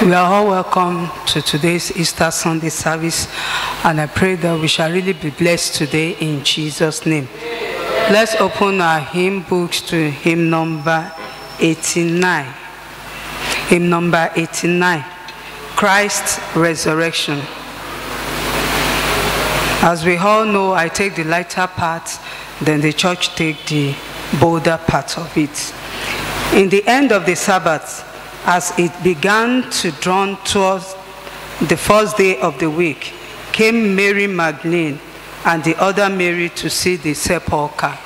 We are all welcome to today's Easter Sunday service, and I pray that we shall really be blessed today in Jesus' name. Let's open our hymn books to hymn number 89. Hymn number 89, Christ's Resurrection. As we all know, I take the lighter part, then the church take the bolder part of it. In the end of the Sabbath, as it began to draw towards the first day of the week, came Mary Magdalene and the other Mary to see the sepulchre.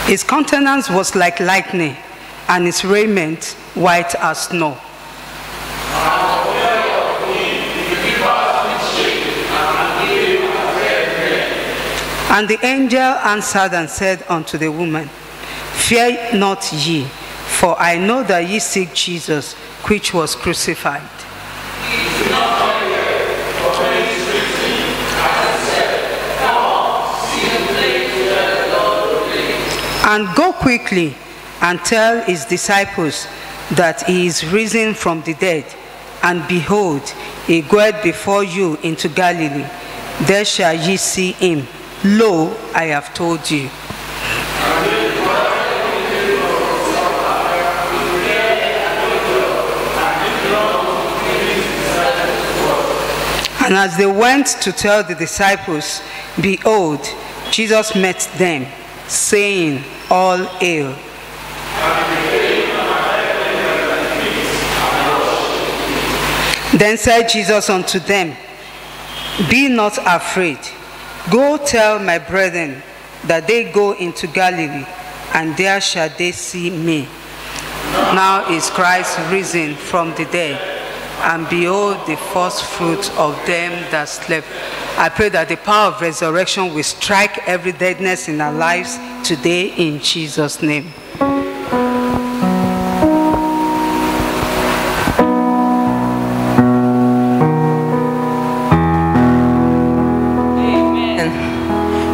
His countenance was like lightning, and his raiment white as snow. And the angel answered and said unto the woman, Fear not ye, for I know that ye seek Jesus, which was crucified. And go quickly and tell his disciples that he is risen from the dead. And behold, he goeth before you into Galilee. There shall ye see him. Lo, I have told you. And as they went to tell the disciples, behold, Jesus met them, saying, All hail. Then said Jesus unto them, Be not afraid. Go tell my brethren that they go into Galilee, and there shall they see me. Now is Christ risen from the dead, and behold the first fruits of them that slept. I pray that the power of resurrection will strike every deadness in our lives today in Jesus' name.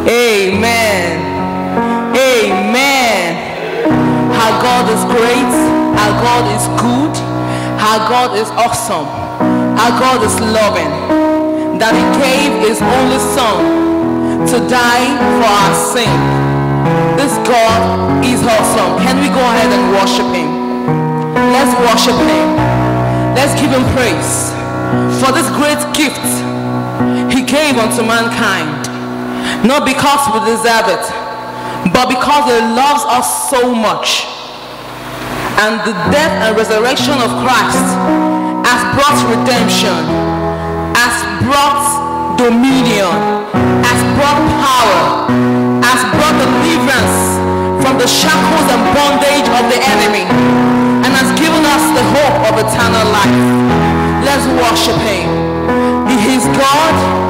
Amen. Amen. Our God is great. Our God is good. Our God is awesome. Our God is loving. That He gave His only Son to die for our sin. This God is awesome. Can we go ahead and worship Him? Let's worship Him. Let's give Him praise for this great gift He gave unto mankind. Not because we deserve it, but because He loves us so much. And the death and resurrection of Christ has brought redemption, has brought dominion, has brought power, has brought deliverance from the shackles and bondage of the enemy, and has given us the hope of eternal life. Let's worship Him. He is God.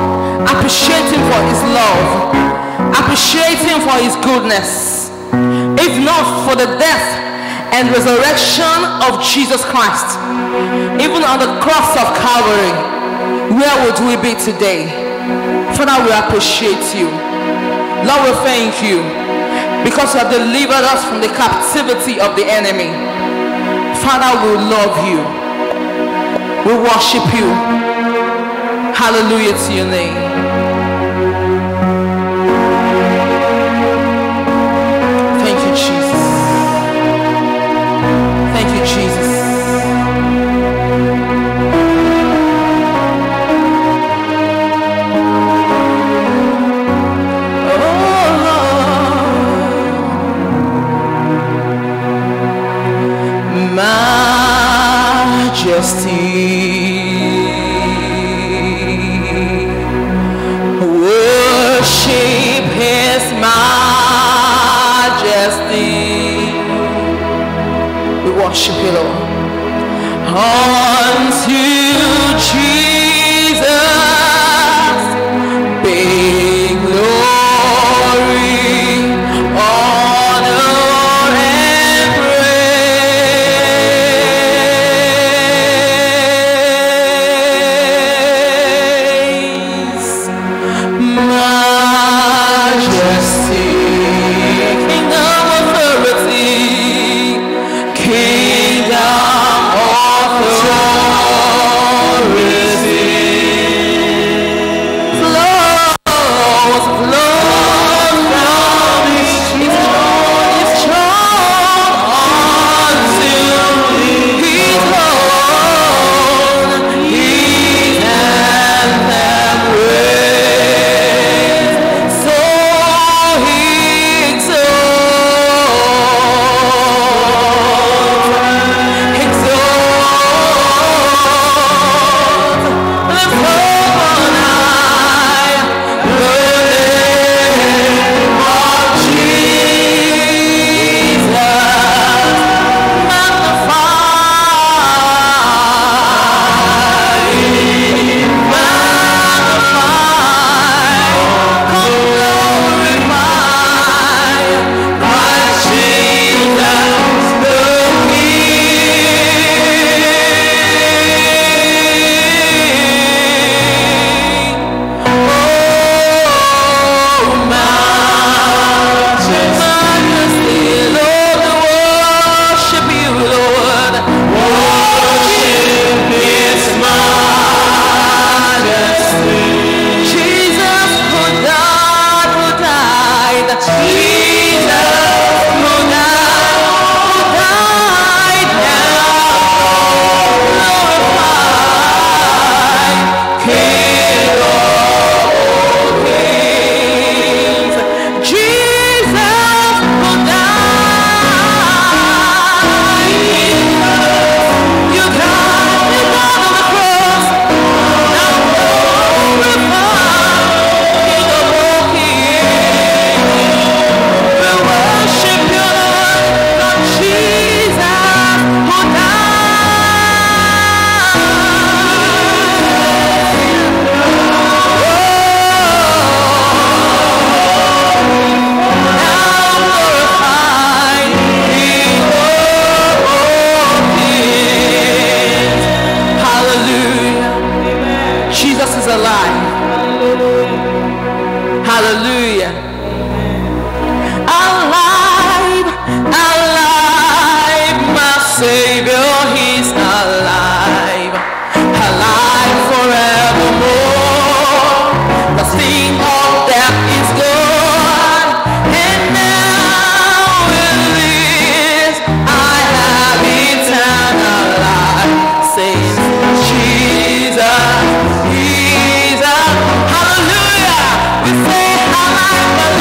Appreciate Him for His love. Appreciate Him for His goodness. If not for the death and resurrection of Jesus Christ, even on the cross of Calvary, where would we be today? Father, we appreciate You. Lord, we thank You because You have delivered us from the captivity of the enemy. Father, we love You. We worship You. Hallelujah to Your name. Thank you, Jesus. Thank you, Jesus. Worship You, Lord. Unto Jesus be glory, honor, and praise. is alive. Hallelujah. Alive, alive, my Savior, he's alive. Alive forevermore. The sting of death is gone, and now it lives. I have eternal life. Says Jesus, Jesus. Hallelujah. We say alive, alive.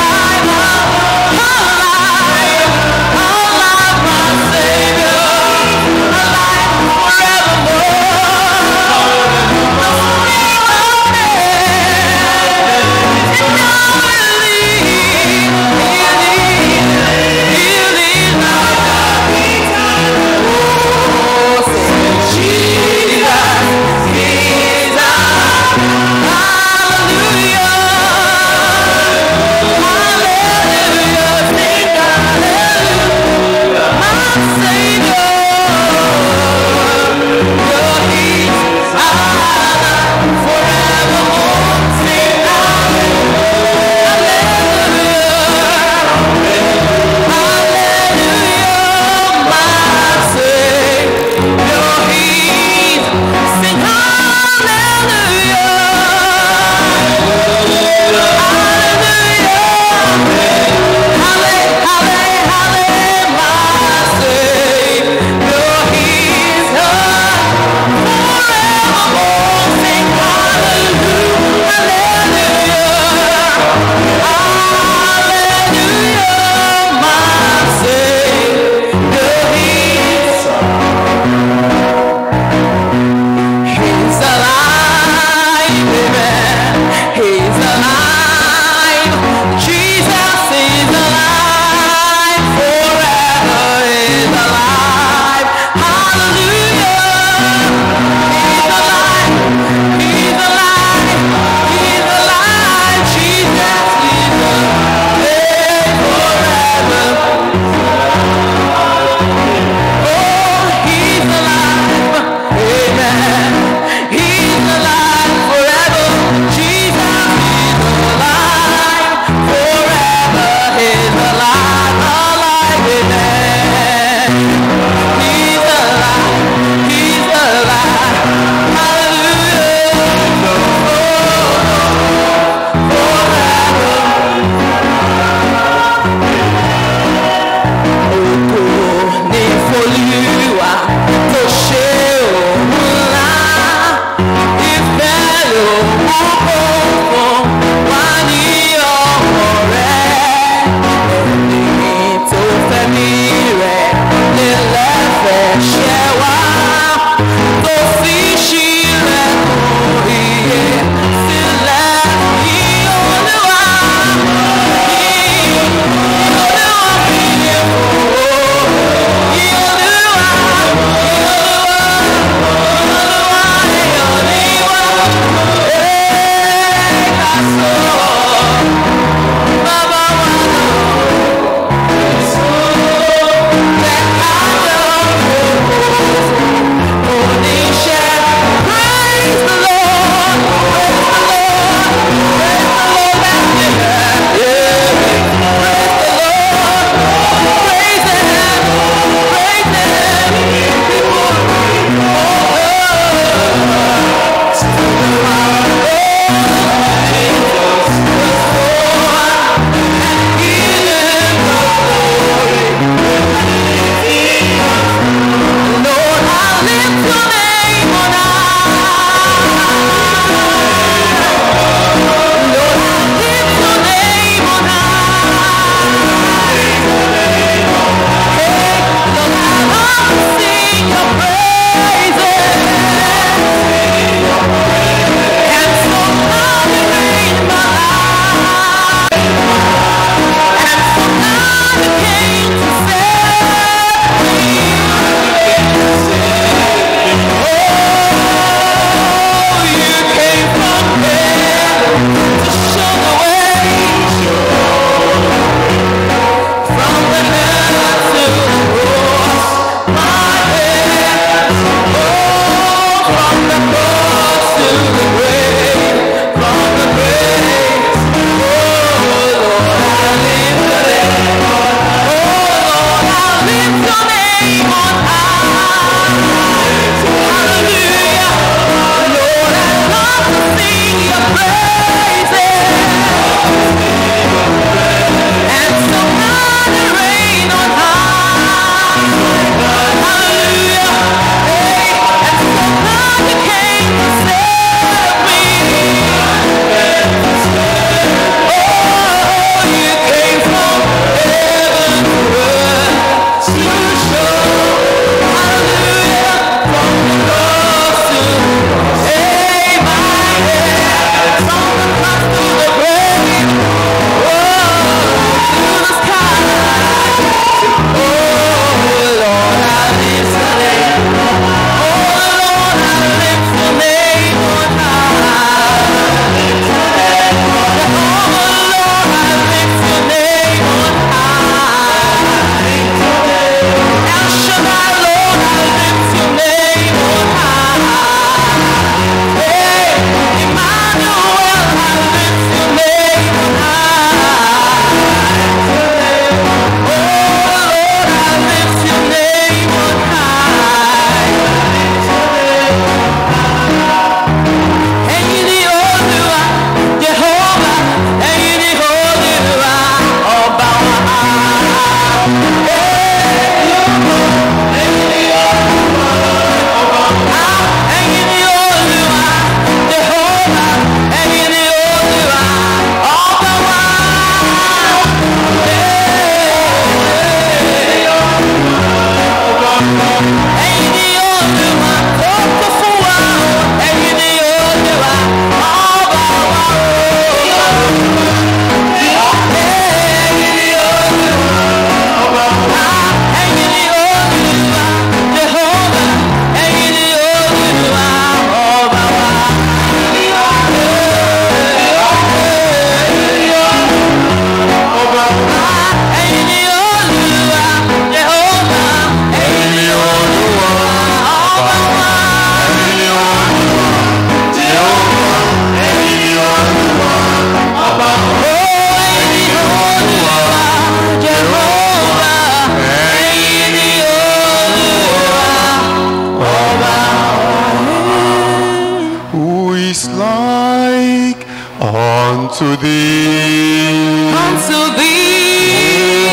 unto thee. Unto thee,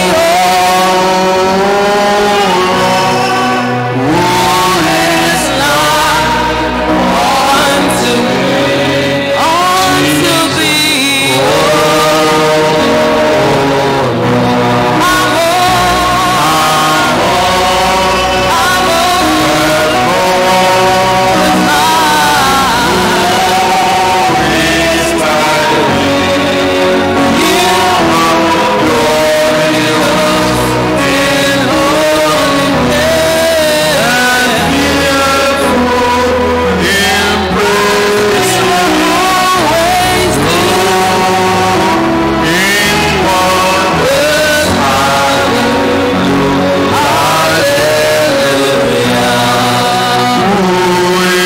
Oh, who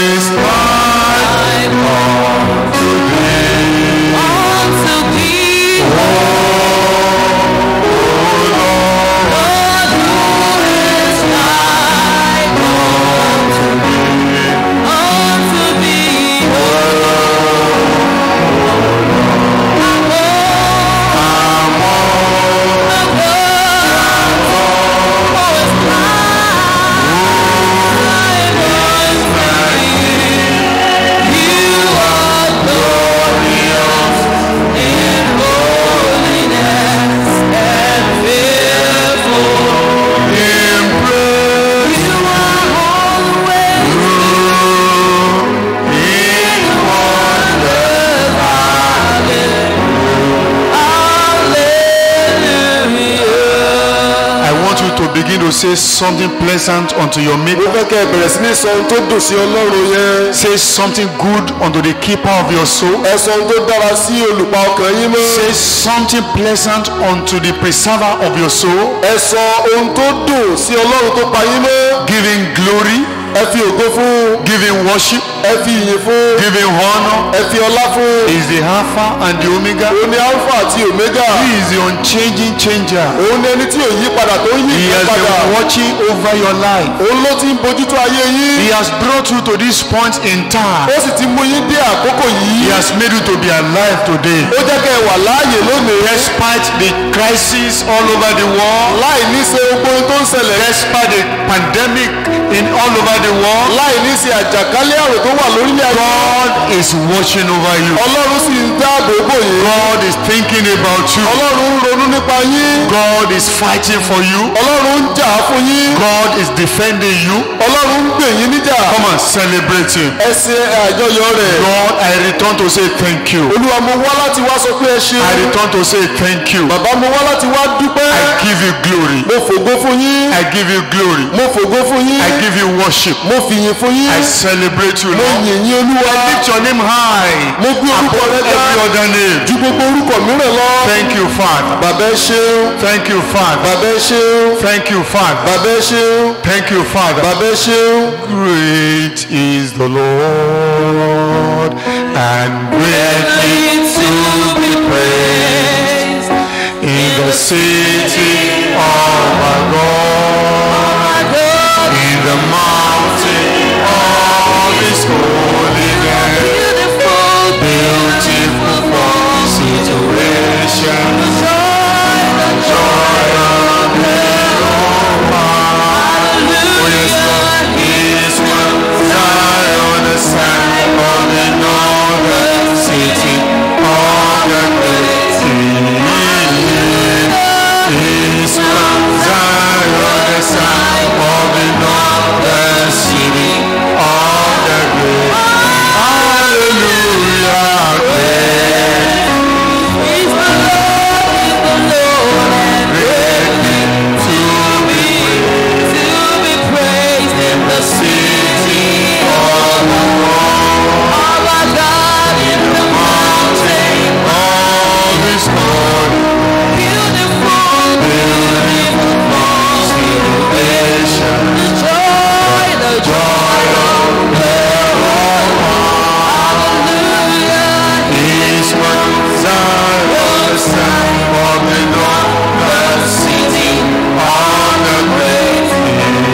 is like unto thee, unto thee, begin to say something pleasant unto your maker. Say something good unto the keeper of your soul. Say something pleasant unto the preserver of your soul. Give him glory. Give him worship. ẹ fi ìyìn fún. Give him honor. ẹ fi ọlá fún. He is the Alpha and the Omega. òun ni alpha àti omega. He is the unchanging changer. òun ni ẹni tí ò yí padà tó ń yí He has padà. been watching over your life. òun ló ti ń bójútó ayé yín. He has brought you to this point in time. ó sì ti mú yín dé àkókò He yìí. has made you to be alive today. ó jẹ́ kẹ́ ẹ wà láàyè lónìí. Despite the crisis all over the world, láì ní ṣe gbogbo ohun tó ń ṣẹlẹ̀. despite the pandemic in all over the world, láì ní ṣe àjàkálẹ̀ àrùn tó wà lórílẹ̀ ayé. God is watching over you. ọlọ́run sì ń dáàbò bò yín. God is thinking about you. ọlọ́run ń ronú nípa yín. God is fighting for you. ọlọ́run ń jà fún yín. God is defending you. ọlọ́run ń gbè yín níjà. Come on, celebrate him. ẹ ṣe àjọyọ̀ rẹ̀. God, I return to say thank you. olúwa mo wá láti wá sọ pé ẹ ṣe. I return to say thank you. bàbá mo wá láti wá dúpẹ́. I give you glory. mo fògo fún yín. I give you glory. mo fògo fún yín. I give you worship. mo fìyìn fún yín. I celebrate you, mo Lord. yìn yín olúwa. I lift your name high mo gbé orúkọ rẹ above ga. every other name. ju gbogbo orúkọ mìíràn lọ. Thank you, Father. bàbá ẹ ṣeun. Thank you, Father. bàbá ẹ ṣeun. Thank you, Father. bàbá ẹ ṣeun. Thank you, Father. bàbá ẹ ṣeun. Great is the Lord and greatly to be praised in the city of our God, in the mountain of His holiness, beautiful for situation, the joy of their own heart. Oh yes, Lord, His one Zion, the sand of the northern city of the great king. His one Zion, the sand of the northern city of the great king. Hallelujah, great He's the Lord, greatly to be praised in the city of the of our God in the mountain. of His glory. Beautiful, beautiful Salvation, the joy of hallelujah. His one Zion, the sand of the northern city of the great king.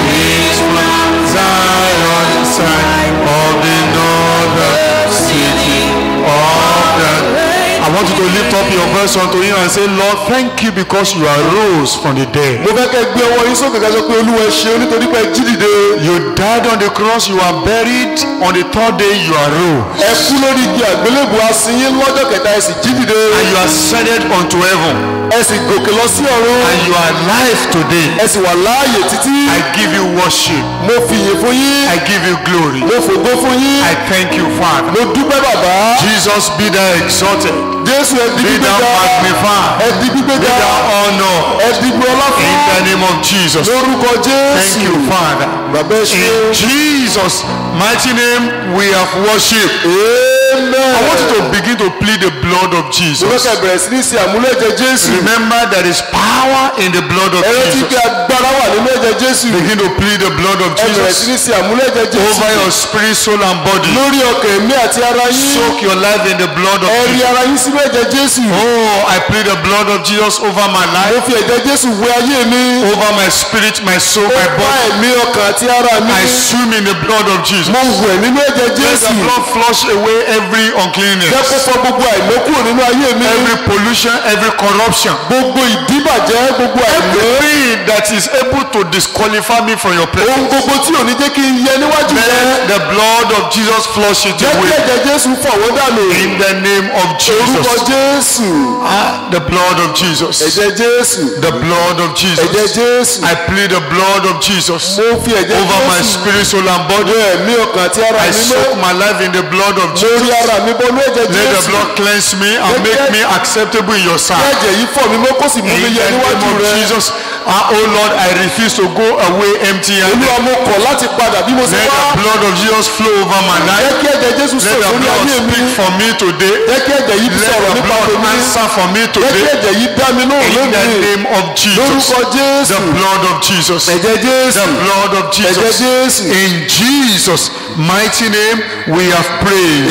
His one Zion, the sand of the northern city of the great. I want you to lift up your voice unto Him and say, Lord, thank you because you arose from the dead. mo fẹ́ kẹ́ gbé ọwọ́ yín sókè ká sọ pé olúwa ẹ ṣeun nítorí pé ẹ jí dìde. You died on the cross, you are buried. On the third day, you arose. ẹ kú lórí igi àgbélébù asínyín lọ́jọ́ kẹta ẹ sì jí dìde. And you are ascended unto heaven. ẹ sì gòkè lọ sí ọ̀run. And you are alive today. ẹ sì wà láàyè títí. I give you worship. mo fìyìn fún yín. I give you glory. mo fògo fún yín. I thank you, Father. mo dúpẹ́ bàbá. Jesus, be thou exalted. jésù ẹ di Be gbígbé thou ga. magnified. ẹ di gbígbé Be ga. thou honored. ẹ di gbé ọlá In fún. the name of Jesus. lórúkọ jésù. Thank you, Father. bàbá ẹ ṣe. In Jesus' mighty name, we have worship. amen. I want you to begin to plead the blood of mo fẹ́ Jesus. kẹ́ bẹ̀rẹ̀ sí ní ṣe àmúlò ẹ̀jẹ̀ jésù. Remember, there is power in the blood of ẹ rántí Jesus. pé agbára wà nínú ẹ̀jẹ̀ jésù. Begin to plead the blood of ẹ bẹ̀rẹ̀ sí Jesus ní ṣe àmúlò ẹ̀jẹ̀ jésù. over your spirit, soul, and body. lórí ọkàn ẹ̀mí àti ara yín. Soak your life in the blood of ẹ rí Jesus. ara yín sínú ẹ̀jẹ̀ jésù. Oh, I plead the blood of Jesus over my mo life, fi ẹ̀jẹ̀ jésù wẹ ayé mi. over my spirit, my soul, ó my bá body. ẹ̀mí ọkàn àti ara mi. I swim in the blood of Jesus. mo wẹ̀ nínú ẹ̀jẹ̀ Let jésù. the blood flush away every jẹ́ kó uncleanness, fọ gbogbo àìmọ́ kúrò nínú ayé mi. every pollution, every corruption, gbogbo ìdíbàjẹ́ gbogbo àìmọ́. everything that is able to disqualify me from your ohun presence. gbogbo tí ò ní jẹ́ kí n yẹ níwájú rẹ. Let the blood of Jesus flush it jẹ́ kí away. ẹ̀jẹ̀ jésù fọ̀ wọ́n dànù. In the name of orúkọ Jesus. jésù. The blood of Jesus. ẹ̀jẹ̀ jésù. The blood of ẹ̀jẹ̀ Jesus. jésù. I plead the blood of Jesus mo fi ẹ̀jẹ̀ over my jésù. spirit, soul, and body. ẹ̀mí ọkàn àti ara I mi mọ́. soak my life in the blood of mo rí fi ara mi bọnú ẹ̀jẹ̀ Let the Jésù. blood cleanse me and make me acceptable in your Kí sight. ẹ̀jẹ̀ yìí fọ̀ mí mọ́ kó sì mú mi In yẹ the name níwájú of rẹ. Jesus, oh Lord, I refuse to go away empty-handed. Olúwa mo kọ̀ láti padà bí mo ṣe Let wá. the blood of Jesus flow over my Jẹ́ life. kí ẹ̀jẹ̀ Jésù Let sọ̀rọ̀ the lórí blood ayé mi. speak for me today. Jẹ́ kí ẹ̀jẹ̀ yìí Let sọ̀rọ̀ the nípa blood tèmi. answer for me Jẹ́ kí today. ẹ̀jẹ̀ yìí dá mi lóhùn In the lónìí. name of Jesus. Lórúkọ Jésù. The blood of Jesus. Ẹ̀jẹ̀ Jésù. The blood of Ẹ̀jẹ̀ Jesus. Jésù. In Jesus' mighty name, we have prayed.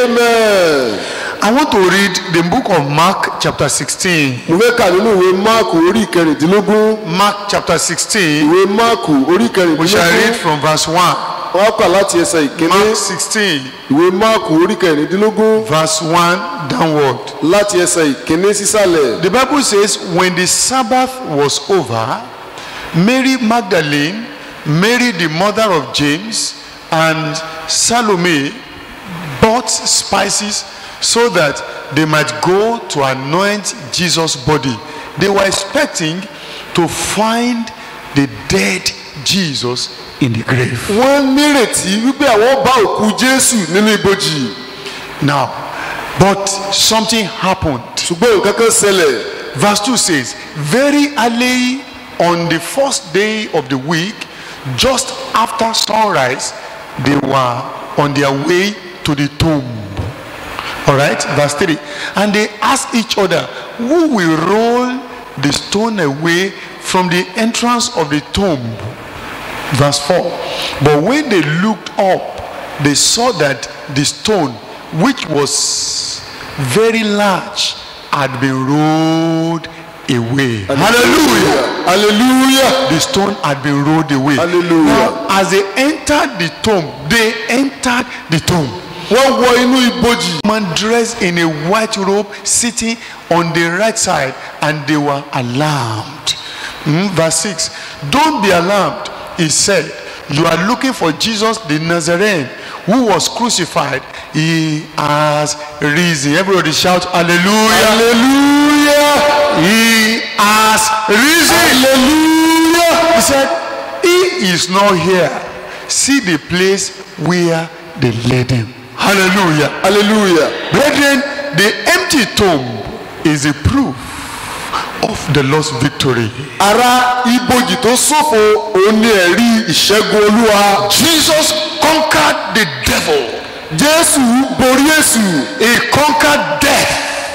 Amen. I want to read the book of Mark chapter 16. Mo fẹ́ kà nínú ìwé Máàkù orí ìkẹrìndínlógún. Mark chapter 16. Ìwé Máàkù orí We shall read ìkẹrìndínlógún. from verse 1. Wọ́n á kà láti ẹsẹ̀ ìkíní. Mark 16, Ìwé Máàkù orí ìkẹrìndínlógún verse 1 downward. láti ẹsẹ̀ ìkíní sísàlẹ̀. The Bible says, when the Sabbath was over, Mary Magdalene, Mary the mother of James, and Salome bought spices so that they might go to anoint Jesus' body. They were expecting to find the dead Jesus in the grave. Wọ́n nírètí wípé àwọn bá òkú Jésù nínú ibojì. Now, but something happened. Ṣùgbọ́n nǹkan kan ṣẹlẹ̀. Verse 2 says, very early on the first day of the week, just after sunrise, they were on their way to the tomb. All right, verse 3. And they asked each other, who will roll the stone away from the entrance of the tomb? Verse 4. But when they looked up, they saw that the stone, which was very large, had been rolled away. Hallelujah. Hallelujah. The stone had been rolled away. Hallelujah. Now, as they entered the tomb, Wọ́n wọ inú ibojì. man dressed in a white robe sitting on the right side, and they were alarmed. Verse 6. Don't be alarmed, he said. You are looking for Jesus the Nazarene, who was crucified. He has risen. Everybody shout hallelujah. Hallelujah. He has risen. Hallelujah. He said, he is not here. See the place where they laid him. Hallelujah. Hallelujah. Brethren, the empty tomb is a proof of the Lord's victory. Ara ibojì tó ṣófo òun ni ẹ̀rí ìṣẹ́gun Olúwa. Jesus conquered the devil. Jésù borí Èṣù. He conquered death.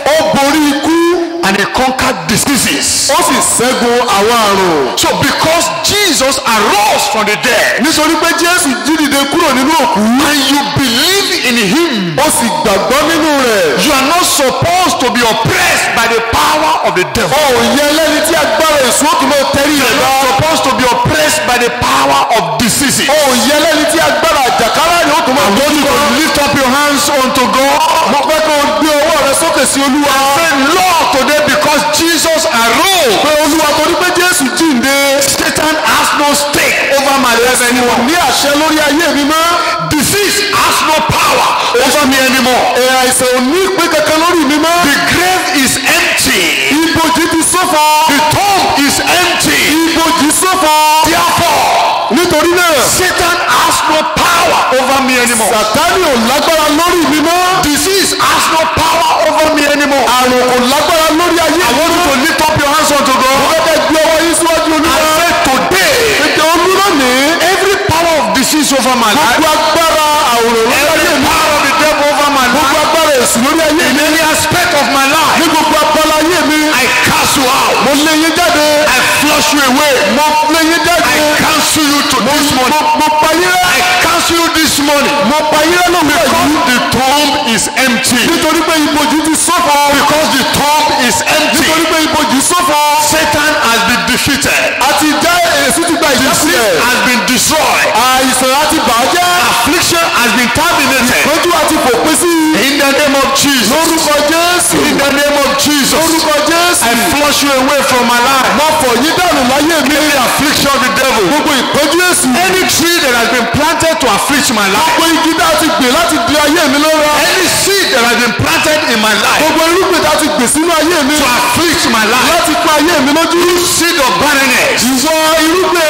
Ó borí ikú. And he conquered diseases. Ó sì ṣẹ́gun àwọn àrùn. So because Jesus arose from the dead, Nítorí pé Jésù jí dìde kúrò nínú òkú. and you believe in him, Ó sì gbàgbọ́ nínú rẹ̀. you are not supposed to be oppressed by the power of the devil. Ó yẹ lẹ́ni tí agbára èṣù ó tún máa tẹrí You rẹ̀ are bá. not supposed to be oppressed by the power of diseases. Ó yẹ lẹ́ni tí agbára àjàkálà rẹ̀ ó tún máa I want you to tẹrí lift up your hands unto God. Mo fẹ́ kó o gbé ọwọ́ rẹ sókè sí Olúwa. Say, Lord, today because Jesus arose, Pé Olúwa torí pé Jésù jíǹde. Satan has no stake over my life anymore. Ní àṣẹ lórí ayé mi mọ́. Disease has no power over me anymore. Àìsàn ò ní ìpín kankan lórí mi mọ́. The grave is empty. Ibojì ti ṣófo. The tomb is empty. Ibojì ṣófo. Therefore, Nítorí náà. Satan has no power over me anymore. Sàtánì ò lágbára lórí mi mọ́. Disease has no power over me anymore. Àrùn kò lágbára lórí ayé mi I want you mọ́. to lift up your hands unto Mo God. fẹ́ kẹ́ gbé ọwọ́ yín síwájú I Olúwa. say today, Ètò Olúwa ní. every power of disease over my life, Gbogbo agbára àwòrán lórí ayé every mi. power of the devil over my Gbogbo life, agbára èṣù lórí ayé in mi. any aspect of my Ní life, gbogbo abala ayé mi. I cast you out. Mo lé yín jáde. I flush you away. Mo lé yín jáde. I cancel you to this morning. Mo pa yín rẹ́. I cancel you this morning. Mo pa yín rẹ́ lówùúrọ̀ Because yìí. the tomb is empty. Nítorí pé ibojì ti ṣófo. Because the tomb is empty. Nítorí pé ibojì ṣófo. Satan has been defeated. Àti já èṣù ti gba Disease ìjásílẹ̀. has been destroyed. Àìsàn àti bàjẹ́. Affliction has been terminated. Lójú àti fòpin sí. In the name of Jesus. Lórúkọ Jésù. In the name of Jesus. Lórúkọ Jésù. I flush you away from my life. Mo fọ̀ yín dànù láyé mi. Every affliction of the devil. Gbogbo ìpọ́njú èṣù. Any tree that has been planted to afflict my life. Gbogbo igi tá a ti gbìn láti di ayé mi lọ́ra. Any seed that has been planted in my life Gbogbo irúgbìn tá a ti gbìn sínú ayé mi. to afflict my life. Láti pa ayé mi lójú. Seed of barrenness. Ìwọ irúgbìn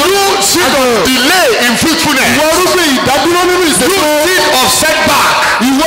You seed of delay in fruitfulness. Ìwọ irúgbìn ìdádúró nínú You ìṣẹ́gun. seed of setback. Ìwọ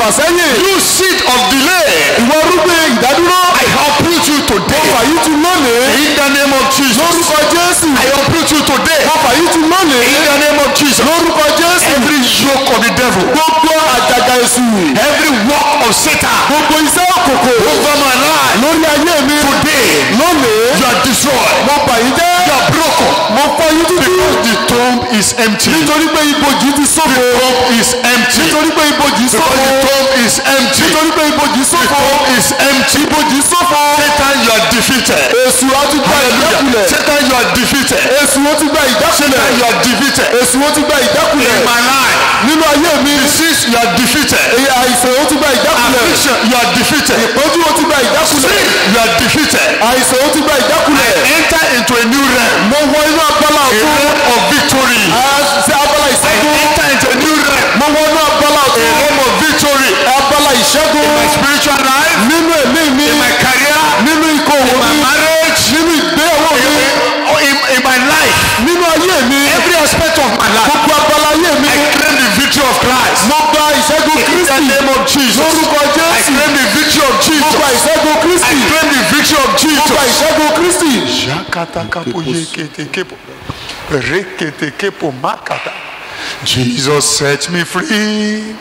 ìfàsẹ́yìn. You seed of delay. ìwọ rúgbìn ìdádúró. I uproot you mo today. fà yín tu lónìí. In the name of Jesus. lórúkọ Jésù. I uproot you today. mo fà yín tu lónìí. In the name of Jesus. lórúkọ Jésù. Every yoke of the devil. gbogbo àjàgà èṣù. Every work of Satan. gbogbo iṣẹ́ òkòkò. Over my life. lórí ayé mi. Today. lónìí. You are destroyed. mo bà yín jẹ́. You are broken. mo fọ́ yín tútù. Because the tomb is empty. nítorí pé ibojì ti ṣófo. The tomb is empty. nítorí pé ibojì Because ṣófo. the tomb is empty. nítorí pé ibojì The ṣófo. tomb is empty. ibojì ṣófo. Satan, you are defeated. èṣù á ti gba Hallelujah. ìjákulẹ̀. Satan, you are defeated. èṣù ó ti gba Satan, you ìjákulẹ̀. are defeated. èṣù ó ti gba ìjákulẹ̀. In my life. nínú ayé mi. Disease, you are defeated. àìsàn ó ti gba ìjákulẹ̀. Affliction, you are defeated. ìpọ́njú ó ti gba ìjákulẹ̀. Sin, you are defeated. àìsàn ó ti gba ìjákulẹ̀. Enter into a new realm. mo wọ inú abala A ọ̀tún. realm of victory. sí abala ìṣẹ́gun. Enter into a new realm. mo wọ inú abala A ọ̀tún. realm of victory. abala ìṣẹ́gun. My spiritual life. nínú ẹ̀mí mi. In my career. nínú ikọ̀ òwò My mi. marriage. nínú ìgbéyàwó mi. In my life. nínú ayé mi. Every aspect of my life. gbogbo abala ayé mi. I claim the victory of Christ. mo gba ìṣẹ́gun In the Kristi. name of Jesus. lórúkọ I Jésù. claim the victory of mo Jesus. gba ìṣẹ́gun I Kristi. claim the victory of mo gba Jesus. ìṣẹ́gun Kristi. Jesus set me free.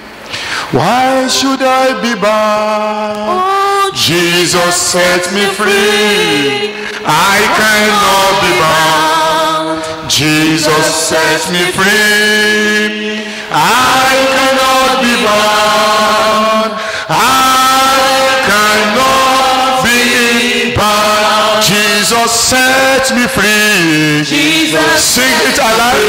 Why should I be bound? Jesus set me free. I cannot be bound. Jesus set me free. I cannot be bound. I cannot be bound. Jesus set me free. Jesus Sing it aloud.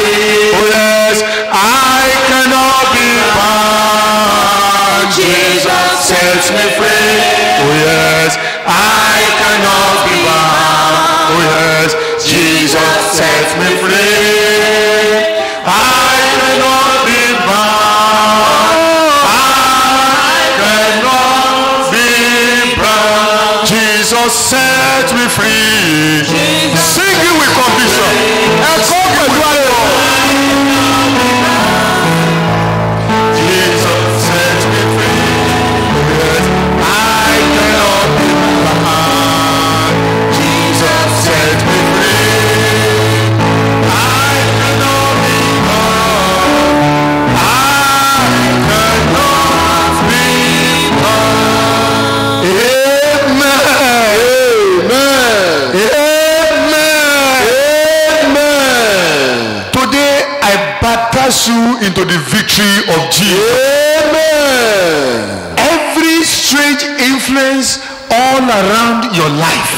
Oh yes, I cannot be bound. Jesus sets me free. Oh yes, I cannot be bound. Oh yes, Jesus sets me free. I cannot be bound. I cannot be bound. Jesus set me free. Sing it with conviction. Ẹ̀kọ́ pẹ̀lú ayọ̀. Jesus set me free. Yes, I cannot be bound. Jesus set me free. I cannot be bound. I cannot be bound. Amen. Amen. Today I baptize you into the victory of Jesus. Amen. Every strange influence all around your life,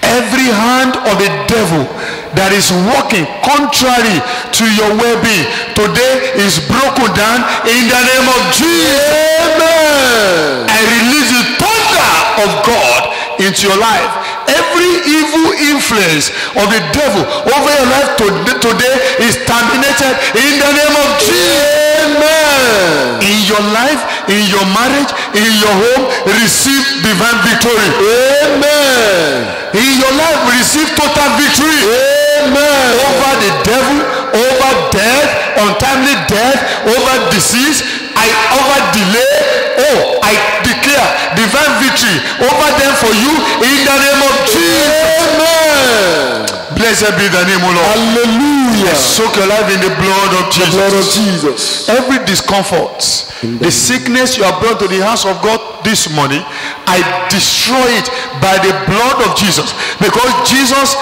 every hand of the devil that is working contrary to your well-being, today is broken down in the name of Jesus. Amen. I release the thunder of God into your life. Every evil influence of the devil over your life today is terminated in the name of Jesus. Amen. In your life, in your marriage, in your home, receive divine victory. Amen. In your life, receive total victory. Amen. Over the devil, over death, untimely death, over disease, over delay. Oh, I declare divine victory over them for you in the name of Jesus. Amen. Blessed be the name of Lord. Hallelujah. Soak your life in the blood of The Jesus. blood of Jesus. Every discomfort, the sickness you have brought to the house of God this morning, I destroy it by the blood of Jesus. Because Jesus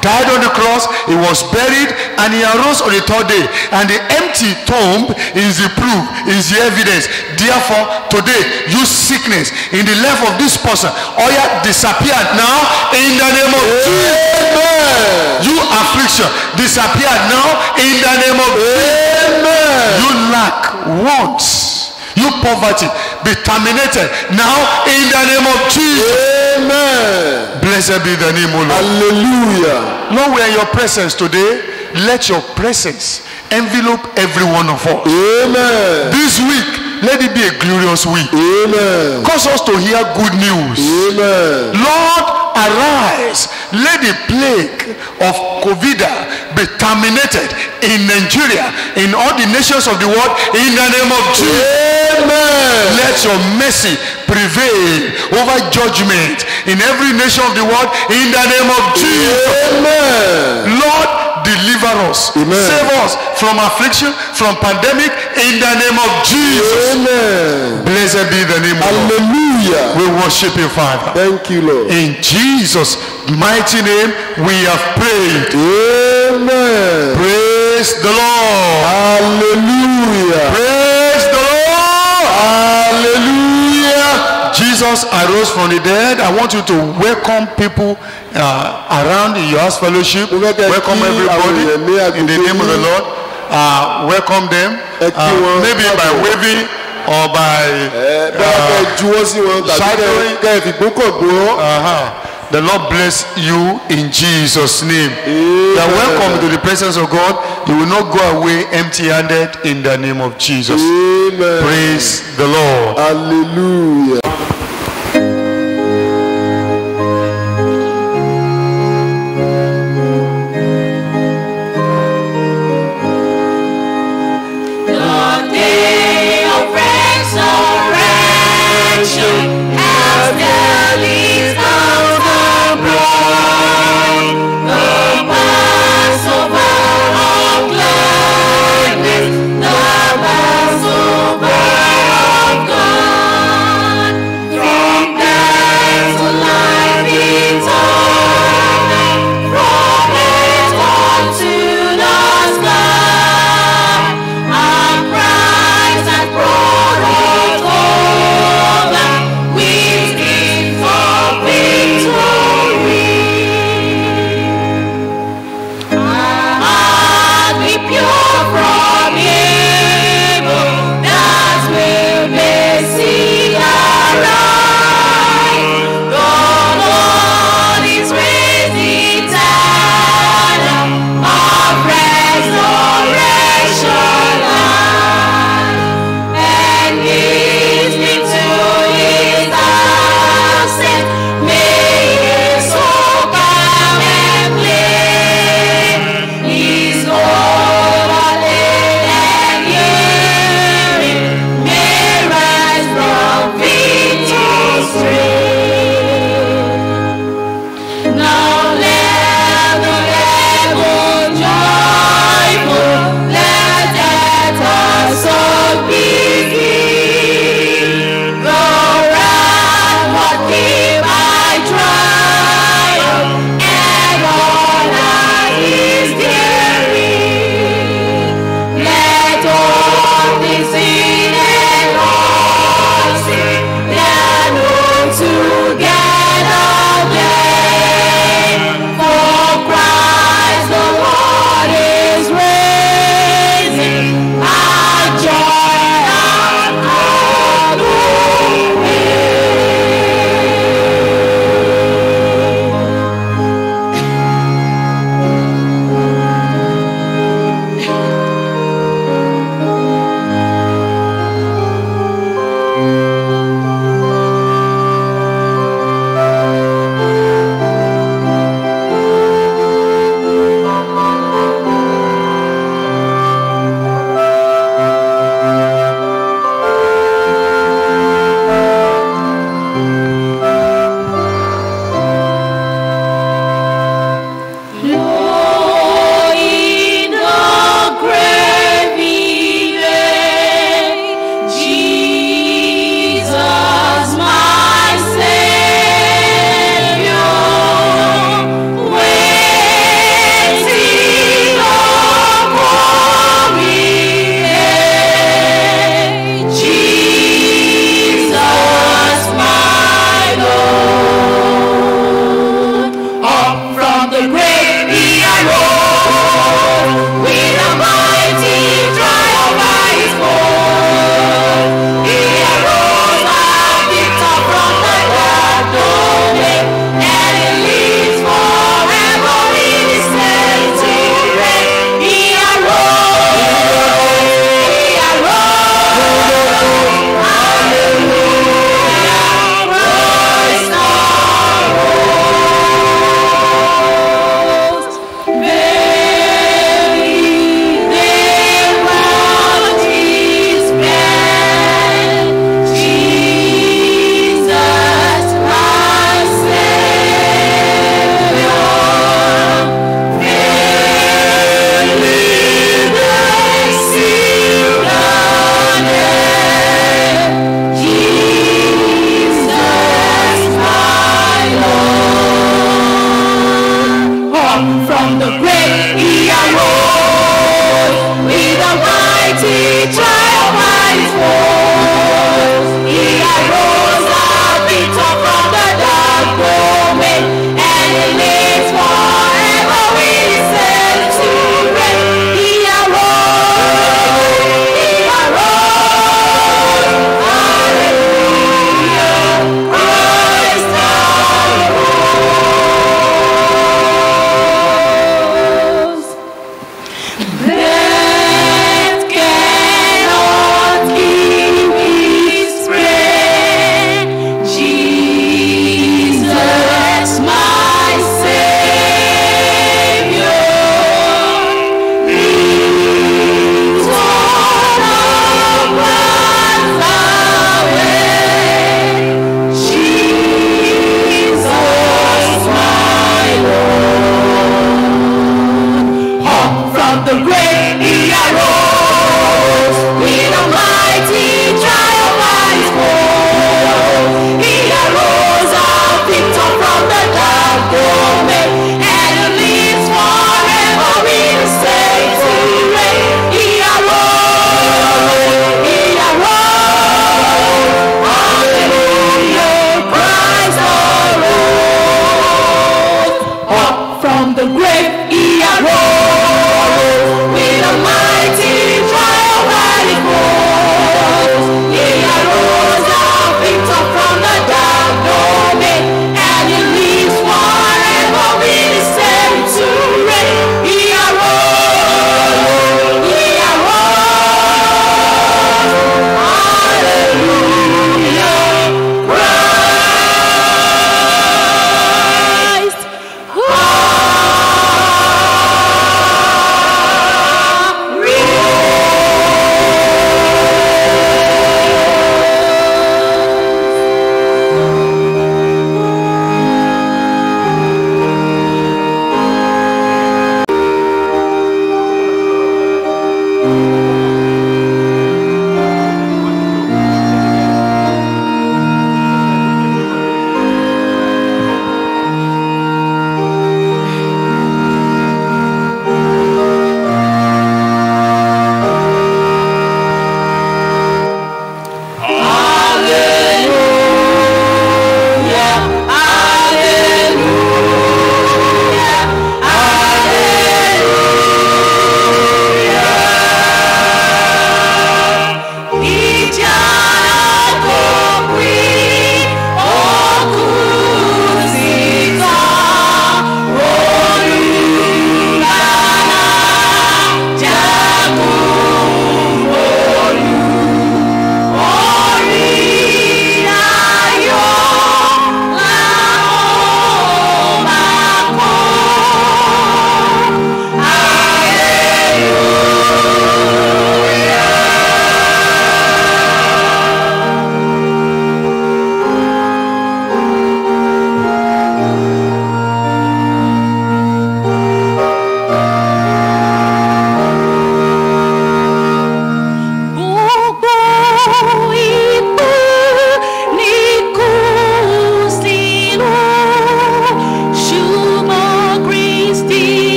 died on the cross, he was buried, and he arose on the third day. And the empty tomb is the proof, is the evidence. Therefore, today, you sickness in the life of this person, disappear now in the name of Jesus. Amen. You affliction, disappear now in the name of Jesus. Amen. You lack, wants, you poverty, be terminated now in the name of Jesus. Amen. Blessed be the name of Lord. Hallelujah. Lord, we are in your presence today. Let your presence envelope every one of us. Amen. This week, let it be a glorious week. Amen. Cause us to hear good news. Amen. Lord, arise. Let the plague of COVID be terminated in Nigeria, in all the nations of the world, in the name of Jesus. Amen. your mercy prevail over judgment in every nation of the world in the name of Jesus. Amen. Lord, deliver us. Amen. Save us from affliction, from pandemic in the name of Jesus. Amen. Blessed be the name of the Lord. Hallelujah. We worship you, Father. Thank you, Lord. In Jesus' mighty name, we have prayed. Amen. Praise the Lord. Hallelujah. Praise the Lord. Hallelujah. Jesus arose from the dead. I want you to welcome people around in your house fellowship. Welcome everybody in the name of the Lord. Welcome them. Maybe by waving or by the Lord bless you in Jesus' name. You are welcome to the presence of God. You will not go away empty-handed in the name of Jesus. Amen. Praise the Lord. Hallelujah.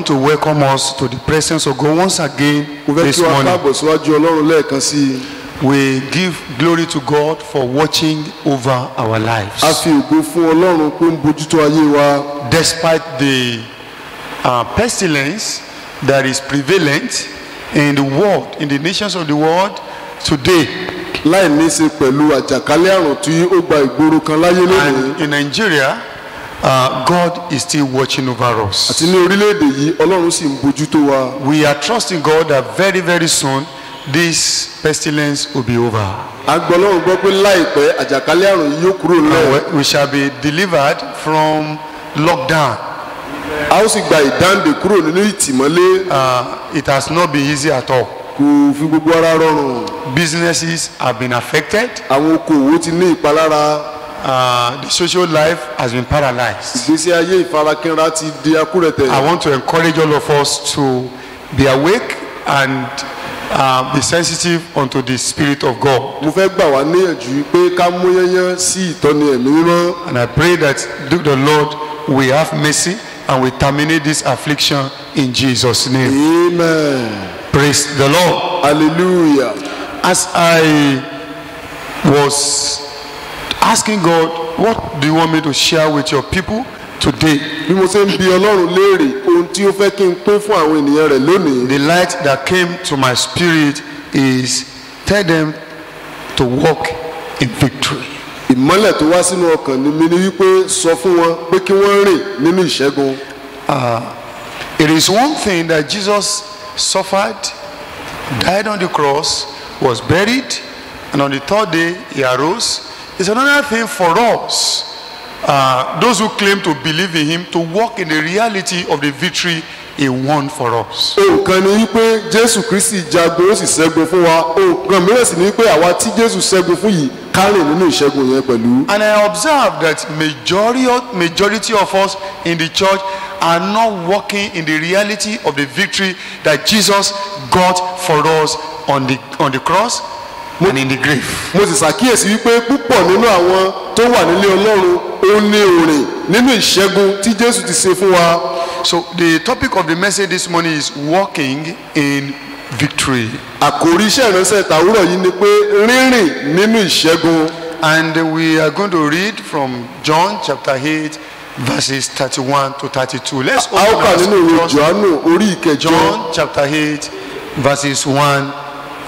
want to welcome us to the presence of God once again mo fẹ́ this kí wa morning. káàbọ̀ síwájú ọlọ́run lẹ́ẹ̀kan sí i. We give glory to God for watching over our a lives. fi ògo fún ọlọ́run pé ń bójútó ayé wa. Despite the pestilence that is prevalent in the world, in the nations of the world today, láì ní í ṣe pẹ̀lú àjàkálẹ̀ àrùn tí ó gba ìgboro kan láyé lónìí. and in Nigeria, God is still watching over us. àti ní orílẹ̀-èdè yìí ọlọ́run sì ń bójútó wa. We are trusting God that very, very soon this pestilence will be over. a gbọ́ ọlọ́run gbọ́ pé láìpẹ́ àjàkálẹ̀ àrùn yìí yóò kúrò nílẹ̀. We shall be delivered from lockdown. a ó sì gba ìdáǹdè kúrò nínú ìtìmọ́lé. It has not been easy at all. kò fi gbogbo ara rọrùn. Businesses have been affected. àwọn okòwò ti ní ìpalára. The social life has been paralyzed. ìgbésí ayé ìfarakínra ti di akúrẹ̀tẹ̀. I want to encourage all of us to be awake and be sensitive unto the Spirit of God. mo fẹ́ gbà wá níyànjú pé ká mú yányán sí ìtọ́ni ẹ̀mí mímọ́. And I pray that the Lord will have mercy and will terminate this affliction in Jesus' name. amen. Praise the Lord. hallelujah. As I was asking God, what do you want me to share with your people today? bí mo ṣe ń bi ọlọ́run léèrè ohun tí ó fẹ́ kí n pín fún àwọn ènìyàn rẹ̀ lónìí. The light that came to my spirit is tell them to walk in victory. ìmọ́lẹ̀ tó wá sínú ọkàn mi ni wípé sọ fún wọn pé kí wọ́n rìn nínú ìṣẹ́gun. It is one thing that Jesus suffered, died on the cross, was buried, and on the third day he arose. It's another thing for us, those who claim to believe in him, to walk in the reality of the victory he won for us. nǹkan ni wípé jésù kristi jagun ó sì ṣẹ́gun fún wa. nǹkan mìíràn sì ni wípé àwa tí jésù ṣẹ́gun fún yìí ká rìn nínú ìṣẹ́gun yẹn pẹ̀lú. And I observe that majority of us in the church are not walking in the reality of the victory that Jesus got for us on the cross and in the grave. mo sì ṣàkíyèsí wípé púpọ̀ nínú àwọn tó wà nílé ọlọ́run ó ní òrìn nínú ìṣẹ́gun tí jésù ti ṣe fún wa. So the topic of the message this morning is walking in victory. àkòrí iṣẹ́ ìránṣẹ́ tàwúrọ̀ yìí ni pé rírìn nínú ìṣẹ́gun. And we are going to read from John chapter 8 verses 31 to 32. Let's a ó kà open nínú ìwé our johannu orí ìkẹjọ. John chapter 8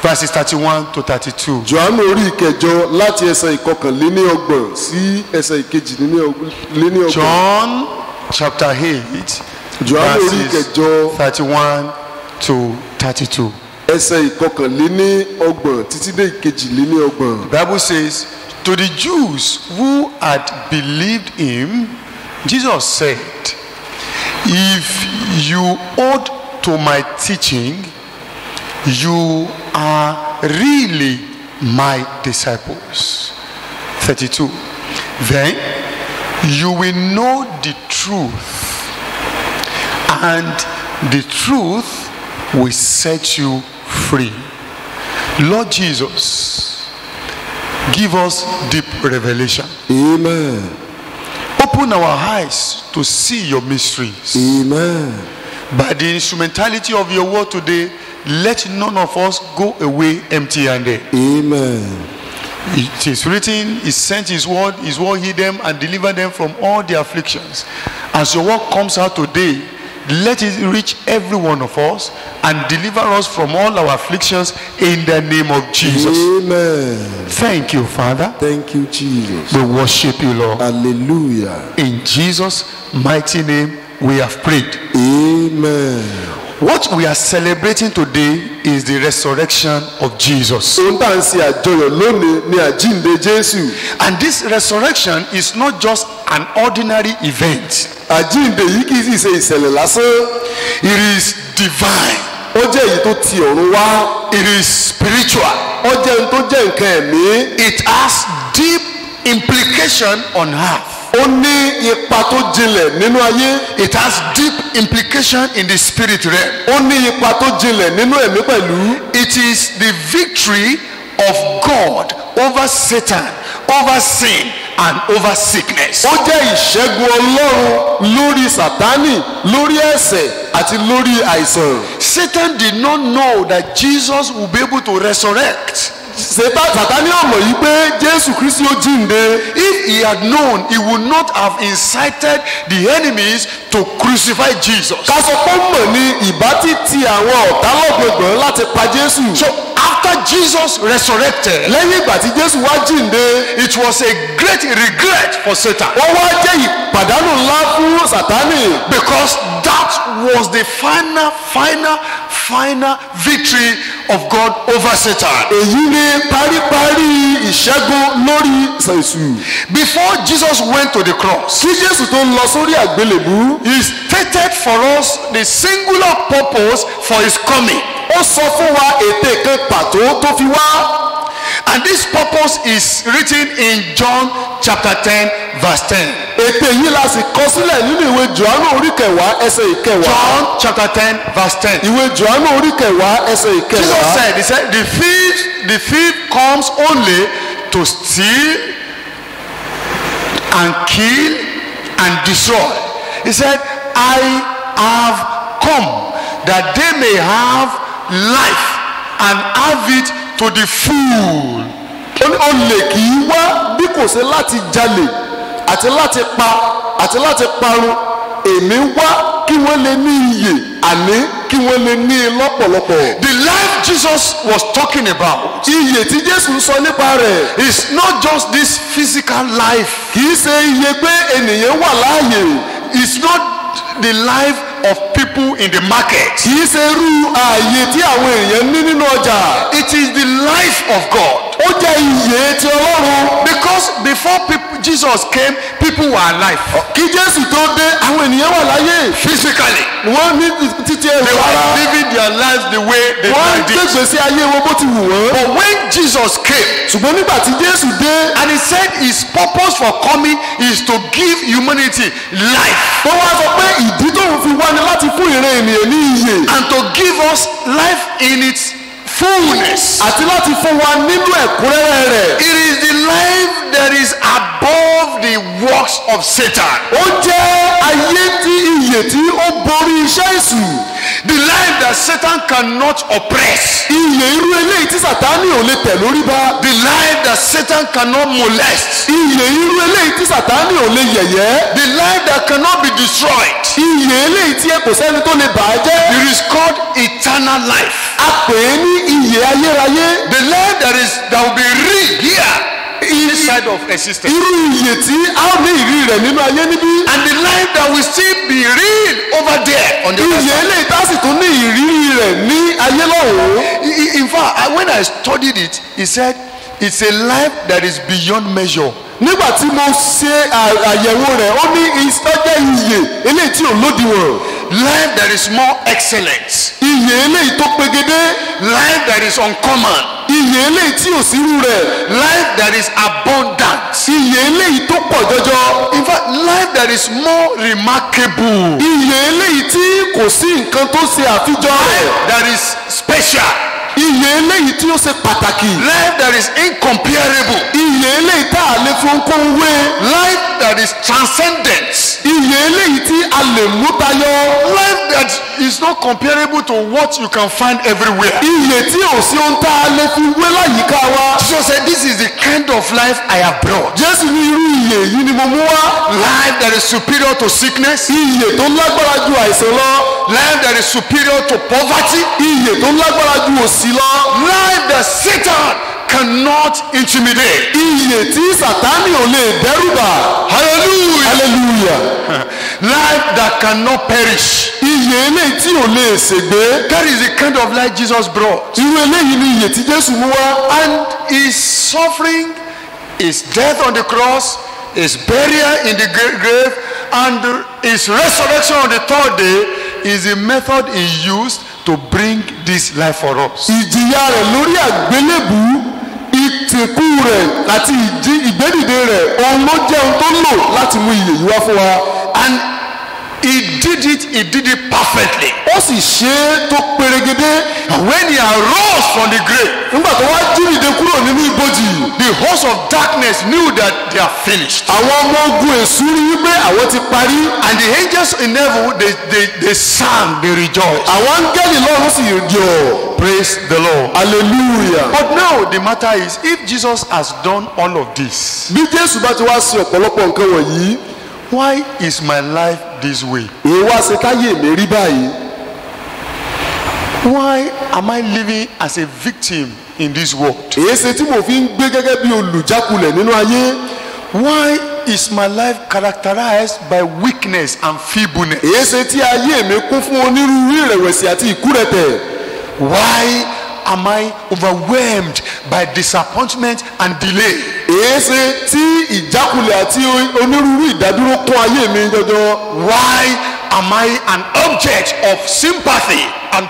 verses 31 to 32. johannu orí ìkẹjọ láti ẹsẹ̀ ìkọkànléníọgbọ̀n sí ẹsẹ̀ ìkejìléníọgbọ̀n. John chapter 8 johannu orí verses ìkẹjọ 31 to 32. ẹsẹ̀ ìkọkànléníọgbọ̀n títí dé ìkejìléníọgbọ̀n. The Bible says, to the Jews who had believed him, Jesus said, if you hold to my teaching, you are really my disciples. 32. Then you will know the truth, and the truth will set you free. Lord Jesus, give us deep revelation. amen. Open our eyes to see your mysteries. amen. By the instrumentality of your word today, let none of us go away empty-handed. amen. It is written, he sent his word healed them and delivered them from all their afflictions. As your word comes out today, let it reach every one of us and deliver us from all our afflictions in the name of Jesus. amen. Thank you, Father. thank you Jesus. We worship you, Lord. hallelujah. In Jesus' mighty name, we have prayed. amen. What we are celebrating today is the resurrection of Jesus. ohun tá à ń ṣe àjọyọ̀ lónìí ni àjíǹde jésù. And this resurrection is not just an ordinary event. àjíǹde yìí kì í sì ṣe ìṣẹ̀lẹ̀ lásán. It is divine. ó jẹ́ èyí tó ti ọ̀run wá. It is spiritual. ó jẹ́ ohun tó jẹ́ nǹkan ẹ̀mí. It has deep implication on earth. ó ní ipa tó jinlẹ̀ nínú ayé. It has deep implication in the spirit realm. ó ní ipa tó jinlẹ̀ nínú ẹ̀mí pẹ̀lú. It is the victory of God over Satan, over sin, and over sickness. ó jẹ́ ìṣẹ́gun ọlọ́run lórí sátánì lórí ẹ̀ṣẹ̀ àti lórí àìsàn. Satan did not know that Jesus would be able to resurrect. sátánì ò mọ̀ yìí pé jésù kristi ó jíǹde. If he had known, he would not have incited the enemies to crucify Jesus. ká sọ pé mọ̀ ni ìbá ti ti àwọn ọ̀tá lọ́gbọ̀gbọ̀n láti pa jésù. So after Jesus resurrected, lẹ́yìn ìgbà tí jésù wá jíǹde, it was a great regret for Satan, wọ́n wá jẹ́ ìpàdánù ńlá fún sátánì. because that was the final victory of God over Satan. èyí ni paríparí ìṣẹ́gun lórí èṣù. Before Jesus went to the cross, kí jésù tó lọ sórí àgbélébú, he stated for us the singular purpose for his coming. ó sọ fún wa ète kan pàtó tó fi wá. And this purpose is written in John chapter 10 verse 10. ète yìí la sì kọ sílẹ̀ nínú ìwé Jòhánù orí kẹwàá ẹsẹ̀ ìkẹwàá. John chapter 10 verse 10. ìwé Jòhánù orí kẹwàá ẹsẹ̀ Jesus ìkẹwàá. he said, the thief comes only to steal and kill and destroy. He said, I have come that they may have life and have it to the full. olè kì í wá bí kò ṣe láti jalè àti láti pa àti láti parun. èmi wá kí wọ́n lè ní iyè àní kí wọ́n lè ní lọ́pọ̀lọpọ̀. The life Jesus was talking about iyè tí jésù ń sọ nípa rẹ̀ is not just this physical life. kì í ṣe iye pé ènìyàn wà láàyè. It's not the life of people in the market. kì í ṣe irú ààyè tí àwọn èèyàn ní nínú ọjà. It is the life of God. ó jẹ́ iyè ti ọlọ́run. Because before Jesus came, people were alive kí jésù tó dé àwọn ènìyàn wà láyé. physically. wọ́n ní títí ẹ̀rọ They were ara. living their lives the way they wọ́n did. gbègbèsè ayé wọn bó ti wù wọ́n. But when Jesus came, ṣùgbọ́n nígbà tí jésù dé. and he said his purpose for coming is to give humanity life tó wá sọ pé ìdí tóun fi wá ni láti fún ìran ènìyàn ní iyè. and to give us life in its fullness. àti láti fún wa nínú ẹ̀kúnrẹ́rẹ́ rẹ̀. It is the life that is above the works of Satan. ó jẹ́ ayé tí iyè tí ó borí iṣẹ́ èṣù. The life that Satan cannot oppress. iyè irú eléyìí tí sàtánì ò lè tẹ̀ lórí bá. The life that Satan cannot molest. iyè irú eléyìí tí sàtánì ò lè yẹ̀yẹ́. The life that cannot be destroyed. iyè eléyìí tí kò sẹ́ni tó lè bà á jẹ́. It is called eternal life. a pè é ní iyè ayérayé. The life that will be real here this side of existence. irú iyè tí a ó ní ìrírí rẹ̀ nínú ayé níbí. And the life that will still be real over there on the other iyè side. eléyìí tá a sì tún ní ìrírí rẹ̀ ní ayé lọ́wọ́. In fact, when I studied it, he said it's a life that is beyond measure. nígbà tí mo ṣe àyẹ̀wò rẹ̀ ó ní ìsọjẹ́ iyè eléyìí tí ò lódiwọ̀n. Life that is more excellent. iyè eléyìí tó pegedé. Life that is uncommon. iyè eléyìí tí ò sírú rẹ̀. Life that is abundant. iyè eléyìí tó pọ̀ jọjọ. In fact, life that is more remarkable. iyè eléyìí tí kò sí nǹkan tó ṣe àfijọ́ rẹ̀. That is special. iyè eléyìí tí ó ṣe pàtàkì. Life that is incomparable. iyè eléyìí tá a lè fi ohunkóhun wé. Life that is transcendent. iyè eléyìí tí a lè mú tayọ. Life that is not comparable to what you can find everywhere. iyè tí ò sí ohun tá a lè fi wé láyìíká wa. Jesus said, this is the kind of life I have brought. jésù ní irú iyè yìí ni mo mú wá. Life that is superior to sickness. iyè tó lágbára ju àìsàn lọ. Life that is superior to poverty. iyè tó lágbára ju òṣì lọ. Life that Satan cannot intimidate. iyè tí sàtánì ò lè dẹ́rùbà. Hallelujah. hallelujah. Life that cannot perish. iyè eléyìí tí ò lè ṣègbé. That is the kind of life Jesus brought. irú eléyìí ni iyè tí jésù mú wá. And his suffering, his death on the cross, his burial in the grave, and his resurrection on the third day is the method he used to bring this life for us. ìjìyà rẹ̀ lórí àgbélébù, ìtìkú rẹ̀ àti ìgbédìde rẹ̀ òun ló jẹ́ ohun tó lò láti mú iyè yìí wá fún wa. And He did it perfectly. Ó sì ṣe é tó perégedé. And when he arose from the grave, Nígbà tó wá jí dìde kúrò nínú ibojì, the host of darkness knew that they are finished. àwọn ọmọ ogun èṣù rí wípé àwọn ti parí. And the angels in heaven, they sang, they rejoiced. Àwọn áńgẹ́lì lọ́run sì yọ̀. Praise the Lord. Hallelujah. But now the matter is, if Jesus has done all of this, Bí Jésù bá ti wá sí ọ̀pọ̀lọpọ̀ nǹkan wọ̀nyí, why is my life this way? èyí wá ṣe káyé mi rí báyìí. Why am I living as a victim in this world? Èyí ṣe tí mo fi ń gbé gẹ́gẹ́ bí olùjákulẹ̀ nínú ayé. Why is my life characterized by weakness and feebleness? Èyí ṣe tí ayé mi kún fún onírúurú ìrẹ̀wẹ̀sì àti ìkúrẹ̀tẹ̀. Why am I overwhelmed by disappointment and delay? Èyí ṣe tí ìjákulẹ̀ àti onírúurú ìdádúró kún ayé mi jọjọ. Why am I an object of sympathy and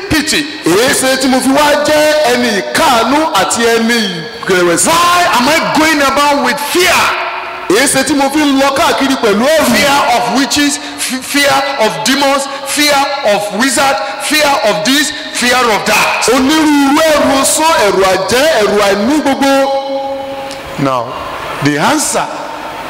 pity? Èyí ṣe tí mo fi wá jẹ́ ẹni ìkáàánú àti ẹni ìrẹ̀wẹ̀sì. Why am I going about with fear? Èyí ṣe tí mo fi ń lọ káàkiri pẹ̀lú ẹ̀rù. Fear of witches, fear of demons, fear of wizards, fear of this, fear of that. Onírúurú ẹ̀rù sán, ẹ̀rù àjẹ́, ẹ̀rù àìní gbogbo. Now, the answer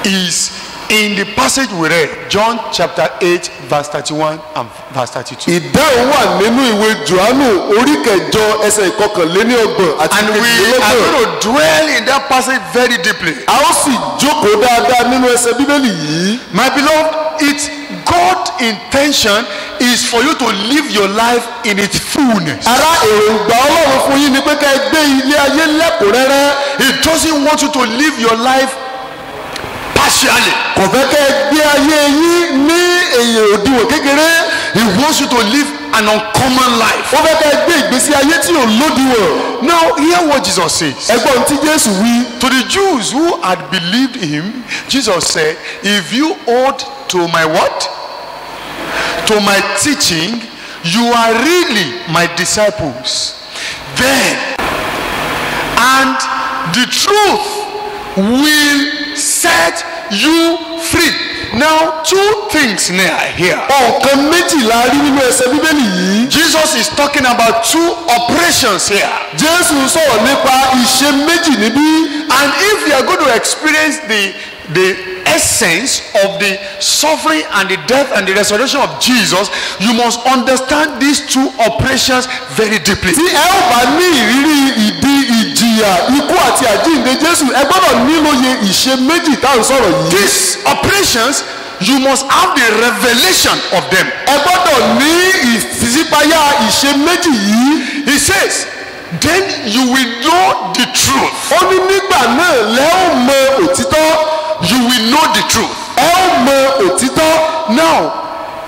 is in the passage we read, John chapter 8, verse 31 and verse 32. Ìdáhùn wà nínú ìwé Jòhánù orí kẹjọ ẹsẹ̀ ìkọkànléníọgbọ̀n àti And we are kejìlélọ́gbọ̀n. going to dwell in that passage very deeply. A ó sì jókòó dáadáa nínú ẹsẹ̀ Bíbélì yìí. My beloved, it's God's intention is for you to live your life in its fullness. Ará èròǹgbà Ọlọ́run fún yín ni pé ká ẹ gbé ilé ayé lẹ́kùnrẹ́rẹ́. He doesn't want you to live your life partially. Kò fẹ́ ká ẹ gbé ayé yín ní èyí òdiwọ̀n kékeré. He wants you to live an uncommon life. Ó fẹ́ ká ẹ gbé ìgbésí ayé tí ò lódiwọ̀n. Now, hear what Jesus says. Ẹgbọ́n tí Jésù wí. To the Jews who had believed him, Jesus said, if you hold to my what? To my teaching, you are really my disciples. Then, and the truth will set you free. Now, two things near here. Ọ̀kan méjìlá rí nínú ẹsẹ̀ Bíbélì yìí. Jesus is talking about two operations here. Jésù sọ̀rọ̀ nípa ìṣe méjì níbí. And if you are going to experience the essence of the suffering and the death and the resurrection of Jesus, you must understand these two operations very deeply. Tí ẹ ó bá ní ìrírí ìdí ìjìyà ikú àti àjíǹde Jésù, ẹ gbọ́dọ̀ nílòye ìṣe méjì tá à ń sọ̀rọ̀ yìí. These operations, you must have the revelation of them. Ẹ gbọ́dọ̀ ní ìṣípayá ìṣe méjì yìí. He says, then you will know the truth. Ó ní nígbà náà lẹ́ ó mọ òtítọ́. You will know the truth. Ẹ ó mọ òtítọ́. Now,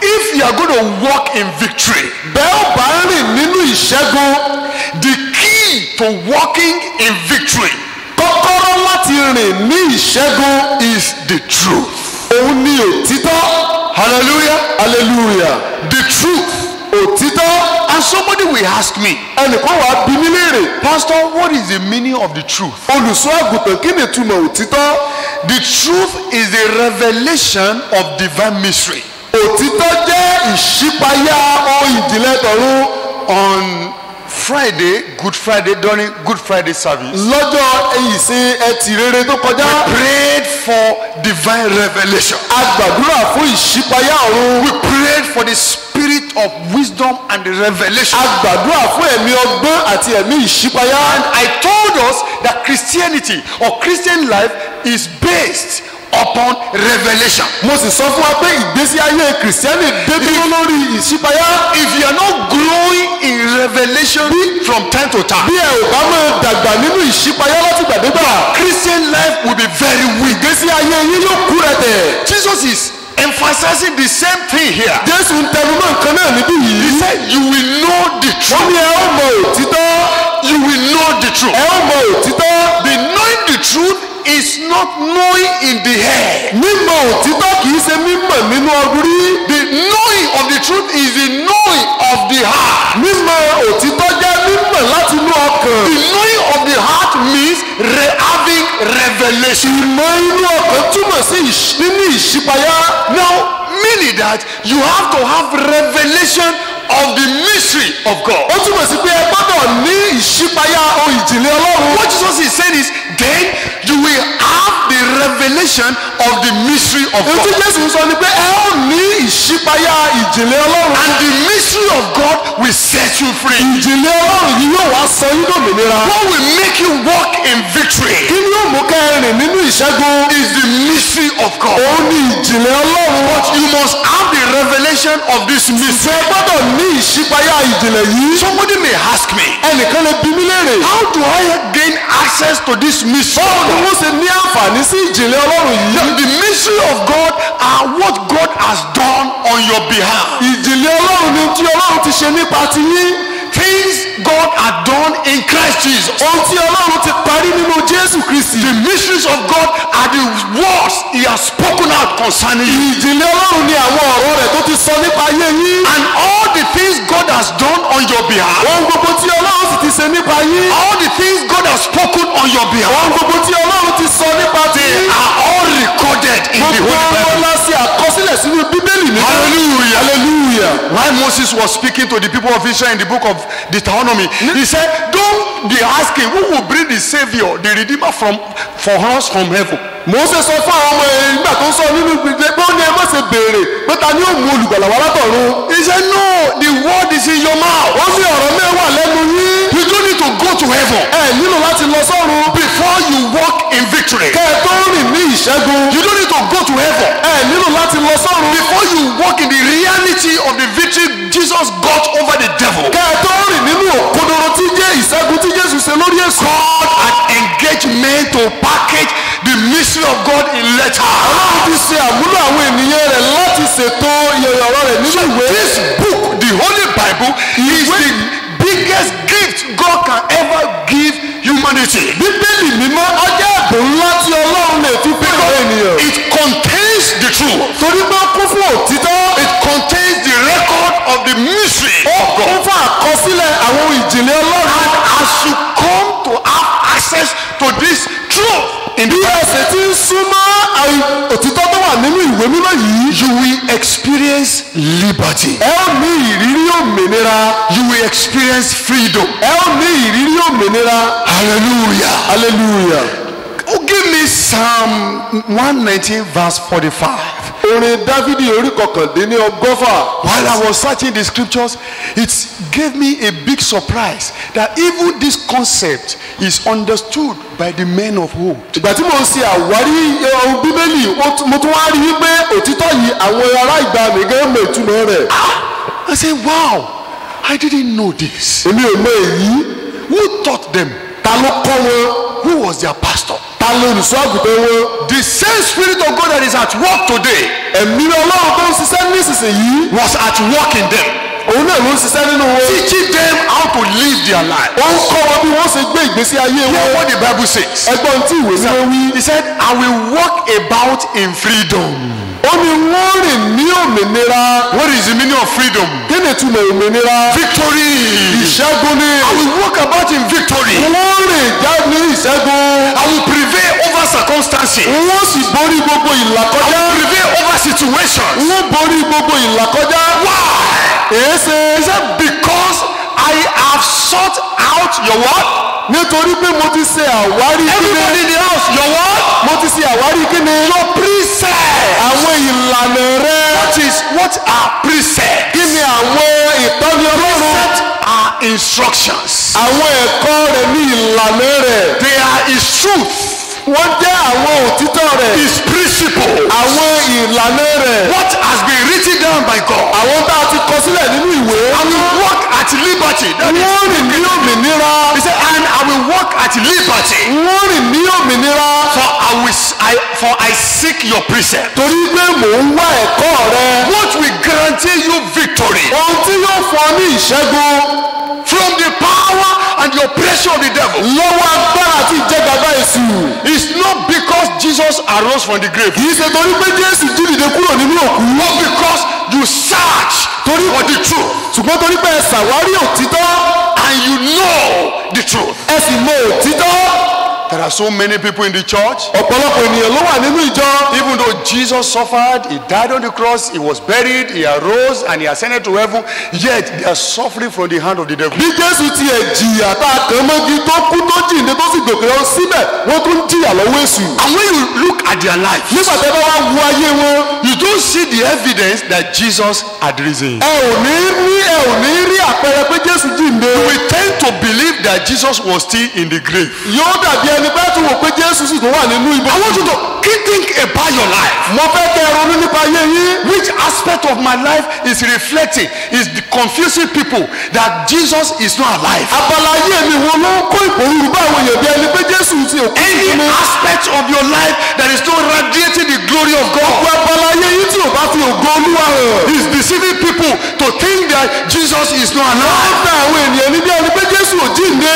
if you are going to walk in victory, Bẹ́ ó bá rìn nínú ìṣẹ́gun. the key to walking in victory Kọ́kọ́rọ́ láti rìn ní ìṣẹ́gun is the truth. òun ni òtítọ́. Hallelujah. Hallelujah. The truth. Òtítọ́. And somebody will ask me, Ẹnìkan wàá bi mí léèrè. Pastor, what is the meaning of the truth? Olùṣọ́ àgùntàn kí ni ìtumọ̀ òtítọ́? The truth is the revelation of divine mystery. Òtítọ́ jẹ́ ìṣípayá ohun ìjìnlẹ̀ tọ̀run. On Friday, Good Friday, during Good Friday service, Lọ́jọ́ ìsìn ẹtì rere tó kọjá. we prayed for divine revelation. A gbàdúrà fún ìṣípayá ọ̀run. We prayed for the spirit of wisdom and the revelation. A gbàdúrà fún ẹ̀mí ọgbọ́n àti ẹ̀mí ìṣípayá. And I told us that Christianity or Christian life is based upon revelation. Mo sì sọ fún wa pé ìgbésí ayé kìrìsìtẹ́nì débí lórí ìṣípayá. If you are not growing in revelation from time to time, Bí ẹ ò bá máa dàgbà nínú ìṣípayá látìgbàdégbà, Christian life will be very weak. ìgbésí ayé yín yóò kú rẹ̀tẹ̀. Jesus is emphasizing the same thing here. Jésù ń tẹnumọ́ nǹkan náà níbí He yìí. said, you will know the Wọ́n truth. ní ẹ ó mọ òtítọ́. You will know the truth. Ẹ ó mọ òtítọ́. The knowing the truth is not knowing in the head. Mímọ̀ òtítọ́ kì í ṣe mímọ̀ nínú ọdúnrí. The knowing of the truth is the knowing of the heart. Mímọ̀ òtítọ́ jẹ́ mímọ̀ láti inú ọkàn. The knowing of the heart means having revelation. Ìmọ̀ inú ọkàn túmọ̀ sí níní ìṣípayá. Now, meaning that that you have to have revelation of the mystery of God. ó túmọ̀ sí pé ẹ gbọ́dọ̀ ní ìṣípayá ohun ìjìnlẹ̀ ọlọ́run. What Jesus is saying is, then you will have the revelation of the mystery of ohun tí God. Jésù sọ ni pé ẹ ó ní ìṣípayá ìjìnlẹ̀ ọlọ́run. And the mystery of God will set you free. ìjìnlẹ̀ ọlọ́run yìí yóò wá sọ yín lómìnira. What will make you walk in victory kí ni yóò mú kẹ́ ẹ rìn nínú ìṣẹ́gun? is the mystery of God. òun ni ìjìnlẹ̀ ọlọ́run. But you must have the revelation of this mystery. ẹ gbọ́dọ̀ ní ìṣípayá ìjìnlẹ̀ yìí. Somebody may ask me, ẹnìkan lè bi mí léèrè. how do I gain access to this mystery? báwo ni wọ́n ṣe ní àǹfààní sí ìjìnlẹ̀ ọlọ́run yìí? The mystery of God are what God has done on your behalf. ìjìnlẹ̀ ọlọ́run ni tí ọlọ́run ti ṣe nípa ti yín. Things God had done in Christ Jesus. ohun tí ọlọ́run ti parí nínú Jésù Kristi. The mysteries of God are the words He has spoken out concerning you. ìjìnlẹ̀ ọlọ́run ni àwọn ọ̀rọ̀ rẹ̀ tó ti sọ nípa ayé yín. And all the things God has done on your behalf, ohun gbogbo tí ọlọ́run sì ti ṣe nípa yín. all the things God has spoken on your behalf, ohun gbogbo tí ọlọ́run ti sọ nípa ti they yín. are all recorded in the gbogbo Holy wọn Bible. la ṣe àkọsílẹ̀ sínú bíbélì mi. Hallelujah. hallelujah. While Moses was speaking to the people of Israel in the book of Deuteronomy, he said, don't be asking who will bring the Savior, the Redeemer for us from heaven. Mósè sọ fún àwọn ọmọ ẹ̀yìn nígbà tó ń sọ nínú ìgbìlẹ̀ pé ó ní ẹ má ṣe béèrè pé ta ni ó mú olùgbàlà wá látọ̀run. He said, no, the word is in your mouth. ó ní ọ̀rọ̀ mẹ́wàá lẹ́nu yín. You don't need to go to heaven ẹ nílò láti lọ sọ́run. before you walk in victory. kẹ́ ẹ tó rìn ní ìṣẹ́gun. You don't need to go to heaven ẹ nílò láti lọ sọ́run. before you walk in the reality of the victory Jesus got over the devil. kẹ́ ẹ tó rìn nínú òkodoro tí jẹ́ ìṣẹ́gun tí Jésù ṣe lórí èṣù. God had engaged men to package the mystery of God in letters. Ọlọ́run ti ṣe àmúlò àwọn ènìyàn rẹ̀ láti ṣètò ìyẹ̀yẹ̀ ọ̀rọ̀ rẹ̀ nínú ìwé. This book, the Holy Bible, is the biggest gift God can ever give humanity. Bíbélì mímọ́ ọjọ́ ẹ̀bùn ńlá tí Ọlọ́run lè fi fún àwọn ènìyàn. It contains the truth. torí pé ó kún fún òtítọ́. It contains the record of the mystery ó of kún God. fún àkọsílẹ̀ àwọn ìjìnlẹ̀ Ọlọ́run. And as you come to have access to this truth in the bí ẹsẹ̀ tí ń súnmọ́ òtítọ́ tó wà nínú ìwé mímọ́ yìí. you will experience liberty. ẹ ó ní ìrírí òmìnira. You will experience freedom. ẹ ó ní ìrírí òmìnira. Hallelujah. hallelujah. Oh, give me Psalm 119 verse 45. orin Dávidi orí kọkàndínní ọgọ́fà. While I was searching the scriptures, it gave me a big surprise that even this concept is understood by the men of old. ìgbà tí mo ń ṣe àwárí ohun bíbélì mo tún wá rí wípé òtítọ́ yìí àwọn ará ìgbà mi gẹ́gẹ́ mọ̀ ìtumọ̀ rẹ̀. I said, wow, I didn't know this. èmi ò mọ èyí. Who taught them? ta ló kọ́ wọn? Who was their pastor? ta ló olùṣọ́ àgùntàn wọn? The same Spirit of God that is at work today ẹ̀mí Ọlọ́run tó ń ṣiṣẹ́ nísinsìnyí. was at work in them, òun náà ló ń ṣiṣẹ́ nínú wọn. teaching them how to live their life. ó ń kọ́ wọn bí wọ́n ṣe gbé ìgbésí ayé Hear wọn. what the Bible says. ẹgbọ́n tí ìwé mímọ́ wí. He said, I will walk about in freedom. ó ní wọ́n rìn ní òmìnira. What is the meaning of freedom? kí ni ìtumọ̀ òmìnira? Victory. ìṣẹ́gun ni. I will walk about in victory. wọ́n rìn já ní ìṣẹ́gun. I will prevail over circumstances. wọ́n sì borí gbogbo I ìlàkọjá. will prevail over situations. wọ́n borí gbogbo ìlàkọjá. Why? èéṣe. He said, because I have sought out your what? nítorí pé mo ti ṣe àwárí Everybody kíni. in the house, your what? mo ti ṣe àwárí kíni. Your precepts. àwọn ìlànà rẹ. What are precepts? kí ni àwọn ìtọ́ni Ọlọ́run. Precepts are instructions. àwọn ẹ̀kọ́ rẹ̀ ní ìlànà rẹ̀. They are his truth. wọ́n jẹ́ àwọn òtítọ́ rẹ̀. His principle. àwọn ìlànà rẹ̀. What has been written down by God. àwọn tá a ti kọ sílẹ̀ nínú ìwé. I will walk at liberty. That is, wọ́n rìn ní òmìnira. he said, and I will walk at liberty. wọ́n rìn ní òmìnira. For I seek your precept. torí pé mò ń wá ẹ̀kọ́ rẹ. What will guarantee you victory ohun tí yóò fún ọ ní ìṣẹ́gun. from the power and the oppression of the devil? lọ́wọ́ agbára àti ìjẹgàba èṣù. It's not because Jesus arose from the grave, kì í ṣe torí pé Jésù jí dìde kúrò nínú òkú. not because you search for the truth ṣùgbọ́n torí pé ẹ ṣàwárí òtítọ́. and you know the truth. ẹ sì mọ òtítọ́. There are so many people in the church. ọ̀pọ̀lọpọ̀ ènìyàn ló wà nínú ìjọ. Even though Jesus suffered, he died on the cross, he was buried, he arose, and he ascended to heaven, yet they are suffering from the hand of the devil. bí Jésù tiẹ̀ jìyà tá a kàn mọ́gi tó kú tó jíǹde tó sì gòkè lọ síbẹ̀ wọ́n tún jìyà lọ́wọ́ èṣù. And when you look at their life, nígbà tẹ́ bá wá wo ayé wọn. you don't see the evidence that Jesus had risen. ẹ ò ní rí àpẹẹrẹ pé Jésù jíǹde. We tend to believe that Jesus was still in the grave. yóò dàbí ẹni bá tún wò pé Jésù sì tún wà nínú ibò. I want you to think about your life. mo fẹ́ kẹ́ ẹ ronú nípa ayé yín. Which aspect of my life is reflecting, is confusing people that Jesus is not alive? abala ayé mi wo ló ń kó ìpòrúurú bá àwọn èèyàn bí ẹni pé Jésù ti òkú Any nínú. aspect of your life that is not radiating the glory of God gbogbo abala ayé yín tí ò bá fi ògo Olúwa hàn. is deceiving people to think that Jesus is not ó alive. gba àwọn ènìyàn ní bí ẹni pé Jésù ò jíǹde.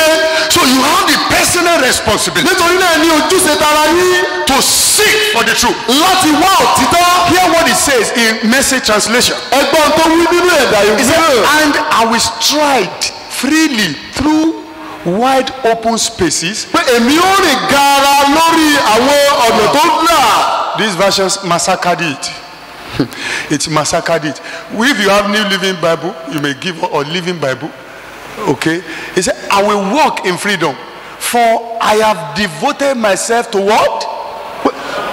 So you have the personal responsibility nítorí náà ní ojúṣe tara yín to seek for the truth. láti wá òtítọ́. Hear what it says in Message translation. ẹgbọ́n tó wí nínú ẹ̀dà It ìwé said, náà. and I will stride freely through wide open spaces. pé èmi ó rìn gaara lórí àwọn ọ̀nà tó là. These versions massacred it. It massacred it. If you have New Living Bible, you may give, or Living Bible. Okay. He said, I will walk in freedom, for I have devoted myself to what?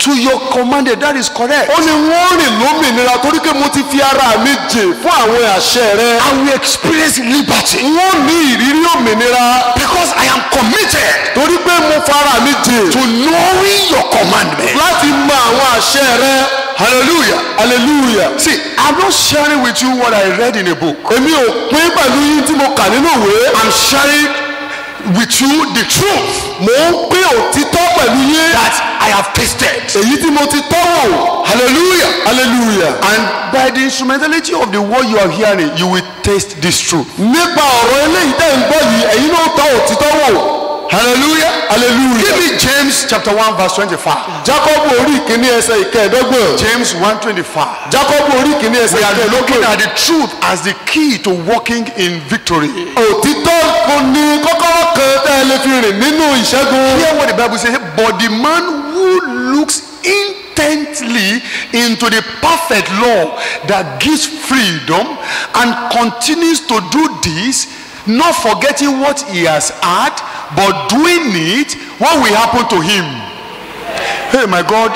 To your commanded. That is correct. ó ní wọ́n rìn lómìnira torí pé mo ti fi ara mi jè fún àwọn àṣẹ rẹ. I will experience liberty wọ́n ní ìrírí òmìnira because I am committed torí pé mo fara mi jè to knowing your commandment. láti mọ àwọn àṣẹ rẹ. Hallelujah. hallelujah. See, I'm not sharing with you what I read in a book. èmi ò pín pẹ̀lú yín tí mo kà nínú ìwé. I'm sharing with you the truth mò ń pín òtítọ́ pẹ̀lú yín. that I have tasted. èyí tí mo ti tọ́ wò. Hallelujah. hallelujah. And by the instrumentality of the word you are hearing, you will taste this truth. nípa ọ̀rọ̀ eléyìí tẹ́ ń gbọ́ yìí ẹ̀yin náà tọ́ òtítọ́ wò. Hallelujah. hallelujah. Give me James chapter 1 verse 25. Jákọ́bù orí ìkíní ẹsẹ̀ ìkẹẹ̀dọ́gbọ̀n. James 1:25. Jákọ́bù orí ìkíní ẹsẹ̀ We are looking ìkẹẹ̀dọ́gbọ̀n. at the truth as the key to walking in victory. òtítọ́ kò ní kọ́kọ́rọ́ kan tẹ́ ẹ lè fi rìn nínú ìṣẹ́gun. Hear what the Bible says. But the man who looks intently into the perfect law that gives freedom and continues to do this, not forgetting what he has had, but doing it, what will happen to him? Hey, my God,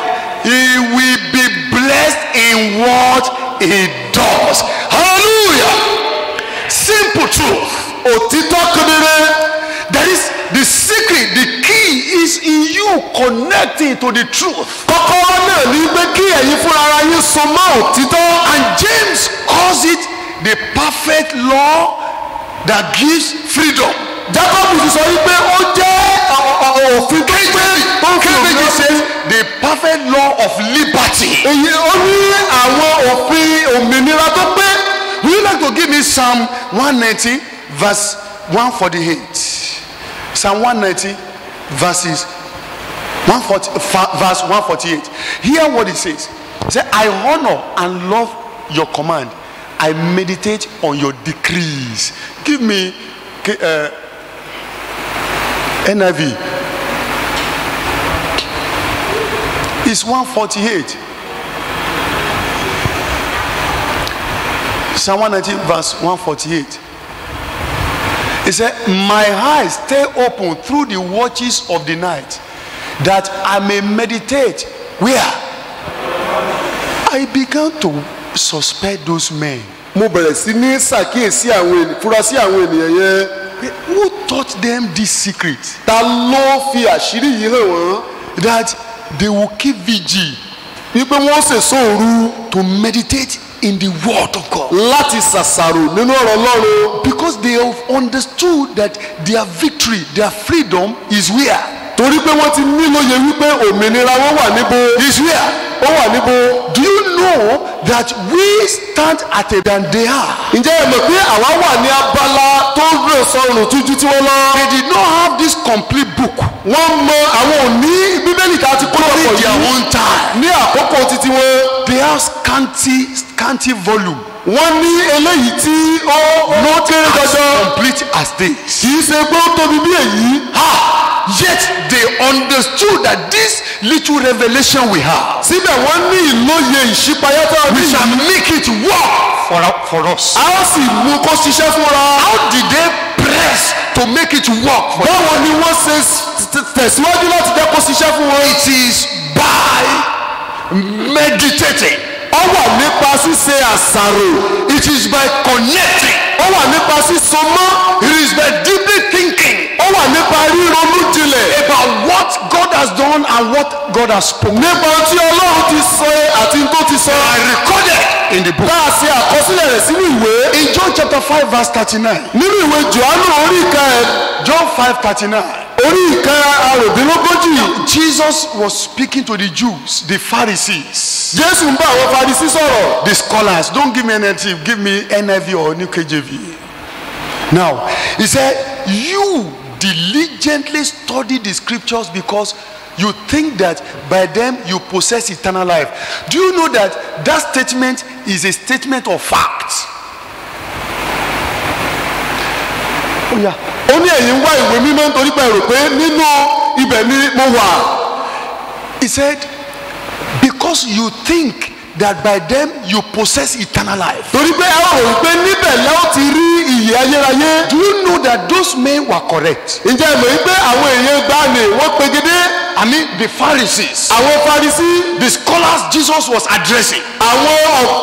he will be blessed in what he does. Hallelujah. Simple truth. òtítọ́ kedere. That is the secret, the key is in you connecting to the truth. kọ́kọ́rọ́ náà ní pé kí ẹ̀yin fúnra ara yín so mọ́ òtítọ́. And James calls it the perfect law that gives freedom. Jákọ́bù ti sọ wípé ó jẹ́ òfin tó pé tó ń fi KJV says òfin. the perfect law of liberty. èyí ó ní àwọn òfin òmìnira tó pé. Would you like to give me Psalm 190 verse 148? Psalm 190 verses 140, verse 148. Hear what it says. It says, I honor and love your command. I meditate on your decrees. Give me NIV. It's 148. Psalm 190 verse 148. It said, my eyes stay open through the watches of the night, that I may meditate. Where? I began to suspect those men. mo bẹ̀rẹ̀ sí ní ṣàkíyèsí fura sí àwọn ènìyàn yẹn. Who taught them this secret? ta ló fi àṣírí yìí hàn wọ́n. That they will keep vigil wípé wọ́n ṣèṣọ́ òru to meditate in the word of God. láti ṣàṣàrò nínú ọ̀rọ̀ Ọlọ́run. Because they have understood that their victory, their freedom is where? torí pé wọ́n ti nílòye wípé òmìnira wọn wà níbo. Is where? ó wà níbo. Do you know that we stand at a than they are? ǹjẹ́ ẹ mọ̀ pé àwa wà ní abala tó rẹ̀ sọ̀rùn tújú tí wọ́n lọ. They did not have this complete book wọ́n mọ àwọn òní bíbélì tá a ti kó lọ́pọ̀ during their yìí own time. ní àkókò títí wọn. They have scanty volume, wọ́n ní eléyìí tí ó kéré as dandan. complete as this. kì í ṣe pé ó tóbi bí èyí. Yet they understood that this little revelation we have, síbẹ̀ wọ́n ní ìlóye ìṣípayá tó we rí. shall make it work for us. a ó sì mú kó ṣiṣẹ́ fúnra. How did they press to make it work for them? báwo ni wọ́n ṣe tẹ̀síwájú láti jẹ́ kó ṣiṣẹ́ fún wọn. It is by meditating. ó wà nípa ṣíṣe àṣàrò. It is by connecting. ó wà nípa síso mọ́. It is by deeply thinking ó wà nípa ríronú jinlẹ̀. about what God has done and what God has spoken. nípa tí ọlọ́run ti sọ àti tó ti sọ. I recorded in the book. bá a ṣe àkọsílẹ̀ rẹ̀ sínú ìwé. In John chapter 5 verse 39. nínú ìwé Jòhánù orí John 5:39. orí àròdínlógójì. Jesus was speaking to the Jews, the Pharisees, Jésù ń bá àwọn Farisí sọ̀rọ̀. the scholars. Don't give me NLT, give me NIV or New KJV. Now, he said, you diligently study the scriptures because you think that by them you possess eternal life. Do you know that that statement is a statement of fact? ó ní ẹ̀yin wá ìwé mímọ́ nítorí pé rò pé nínú ibẹ̀ ni mo wà. He said, because you think that by them you possess eternal life. torí pé ẹ rò pé níbẹ̀ lẹ́ ó ti rí ìyè ayérayé. Do you know that those men were correct? ǹjẹ́ ẹ mọ̀ wípé àwọn èèyàn gbani wọ́n pegedé. I mean the Pharisees, àwọn Farisí. the scholars Jesus was addressing. àwọn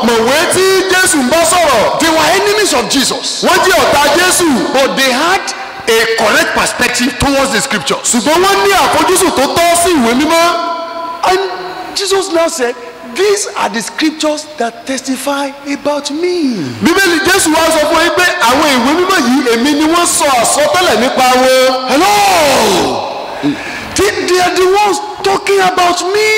ọ̀mọ̀wé tí Jésù ń bá sọ̀rọ̀. They were enemies of Jesus, wọ́n jẹ́ ọ̀tá Jésù. but they had a correct perspective towards the scriptures. ṣùgbọ́n wọ́n ní àfojúsùn tó tọ́ sí ìwé mímọ́. And Jesus now said, these are the scriptures that testify about me. bíbélì Jésù wá sọ fún yín pé àwọn ìwé mímọ́ yìí èmi ni wọ́n sọ àsọtẹ́lẹ̀ nípa wọn. Hello! They are the ones talking about me.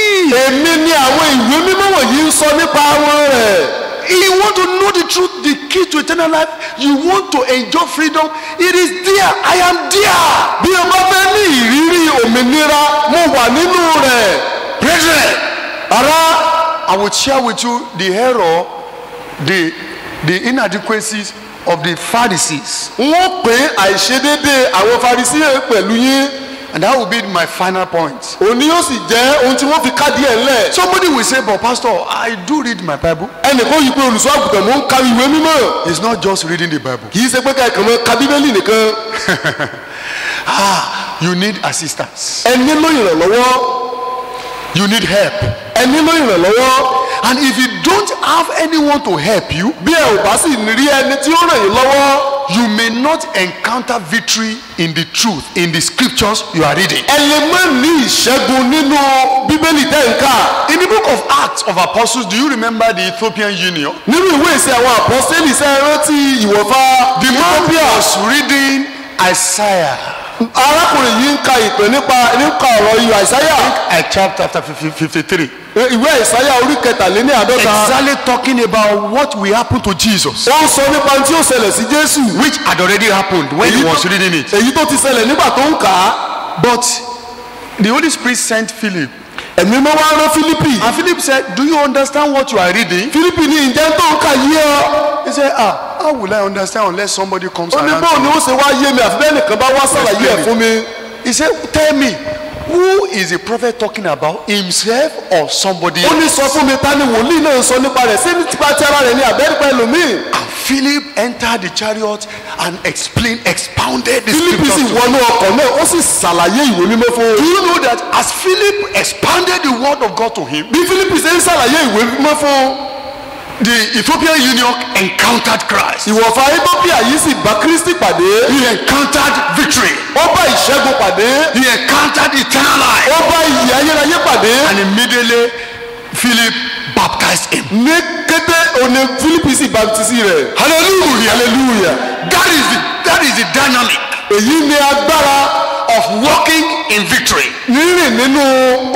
èmi ni àwọn ìwé mímọ́ wọ̀nyí ń sọ nípa wọn rẹ̀. You want to know the truth, the key to eternal life. You want to enjoy freedom. It is there. I am there. bí o bá fẹ́ ní ìrírí òmìnira mo wà nínú rẹ̀. Brethren, ará, I will share with you the error, the inadequacies of the Pharisees. wọ́n pè àìṣedéédé àwọn Farisí pẹ̀lú yín. And that will be my final point. òní yóò sì jẹ́ ohun tí wọ́n fi káàdì ẹ̀ ńlẹ̀. Somebody will say, but Pastor, I do read my Bible. ẹnìkan yìí pé olùṣọ́ àgùntàn mò ń ka ìwé mímọ́. It's not just reading the Bible. kì í ṣe pé kẹ́kẹ́ mọ́ ka bíbélì nìkan. You need assistance. ẹ nílò ìrànlọ́wọ́. You need help. ẹ nílò ìrànlọ́wọ́. And if you don't have anyone to help you, bí ẹ ò bá sì rí ẹni tí ó ràn yín lọ́wọ́. you may not encounter victory in the truth, in the scriptures you are reading. ẹ lè má ní ìṣẹ́gun nínú bíbélì tẹ́ ń kà. In the book of Acts of Apostles, do you remember the Ethiopian Union? nínú ìwé ìṣe àwọn àpọ́sítélì ṣe é rántí ìwọ̀fà The man was reading Isaiah. arákùnrin yìí ń ka ìpè nípa ọ̀rọ̀ ìwà Àìsáyà. Chapter 53. ìwé Àìsáyà orí kẹtàléníàádọ́ta. Exactly talking about what will happen to Jesus, wọ́n sọ nípa tí ó ṣẹlẹ̀ sí Jésù. which had already happened when he was reading it. èyí tó ti ṣẹlẹ̀ nígbà tó ń kà á. But the Holy Spirit sent Philip. ẹ̀mí mọ́ wá rán Fílípì. And Philip said, do you understand what you are reading? Fílípì ní ìjẹ́ tó ń kà yí ọ. He said, how will I understand unless somebody comes ó ní around báwo me? ni ó ṣe wá yé mi àfi bẹ́ẹ̀ nìkan bá wá ṣàlàyé ẹ̀ fún mi. He said, tell me, who is the prophet talking about, himself or somebody ó else? ní sọ fún mi ta ni wòlíì náà sọ nípa rẹ̀ ṣé nípa ti ara rẹ̀ ni àbẹ́rẹ́pẹ́ ẹlòmíì. And Philip entered the chariot and expounded the Fílípì sì scriptures. wọnú ọkọ̀ náà ó sì ṣàlàyé ìwé mímọ́ fún Do un. you know that as Philip expounded the word of God to him, bí Fílípì ṣe ń ṣàlàyé ìwé mímọ́ fún un. the Ethiopian eunuch encountered Christ. ìwọ̀fà Étópíà yìí sì bá Kristi pàdé. He encountered victory. ó bá ìṣẹ́gun pàdé. He encountered eternal life. ó bá ìyè ayérayé pàdé. And immediately Philip baptized him. ní kété òní Fílípì sì baptisi rẹ̀. Hallelujah. hallelujah. That is the dynamic èyí ni agbára of walking in victory. rírìn nínú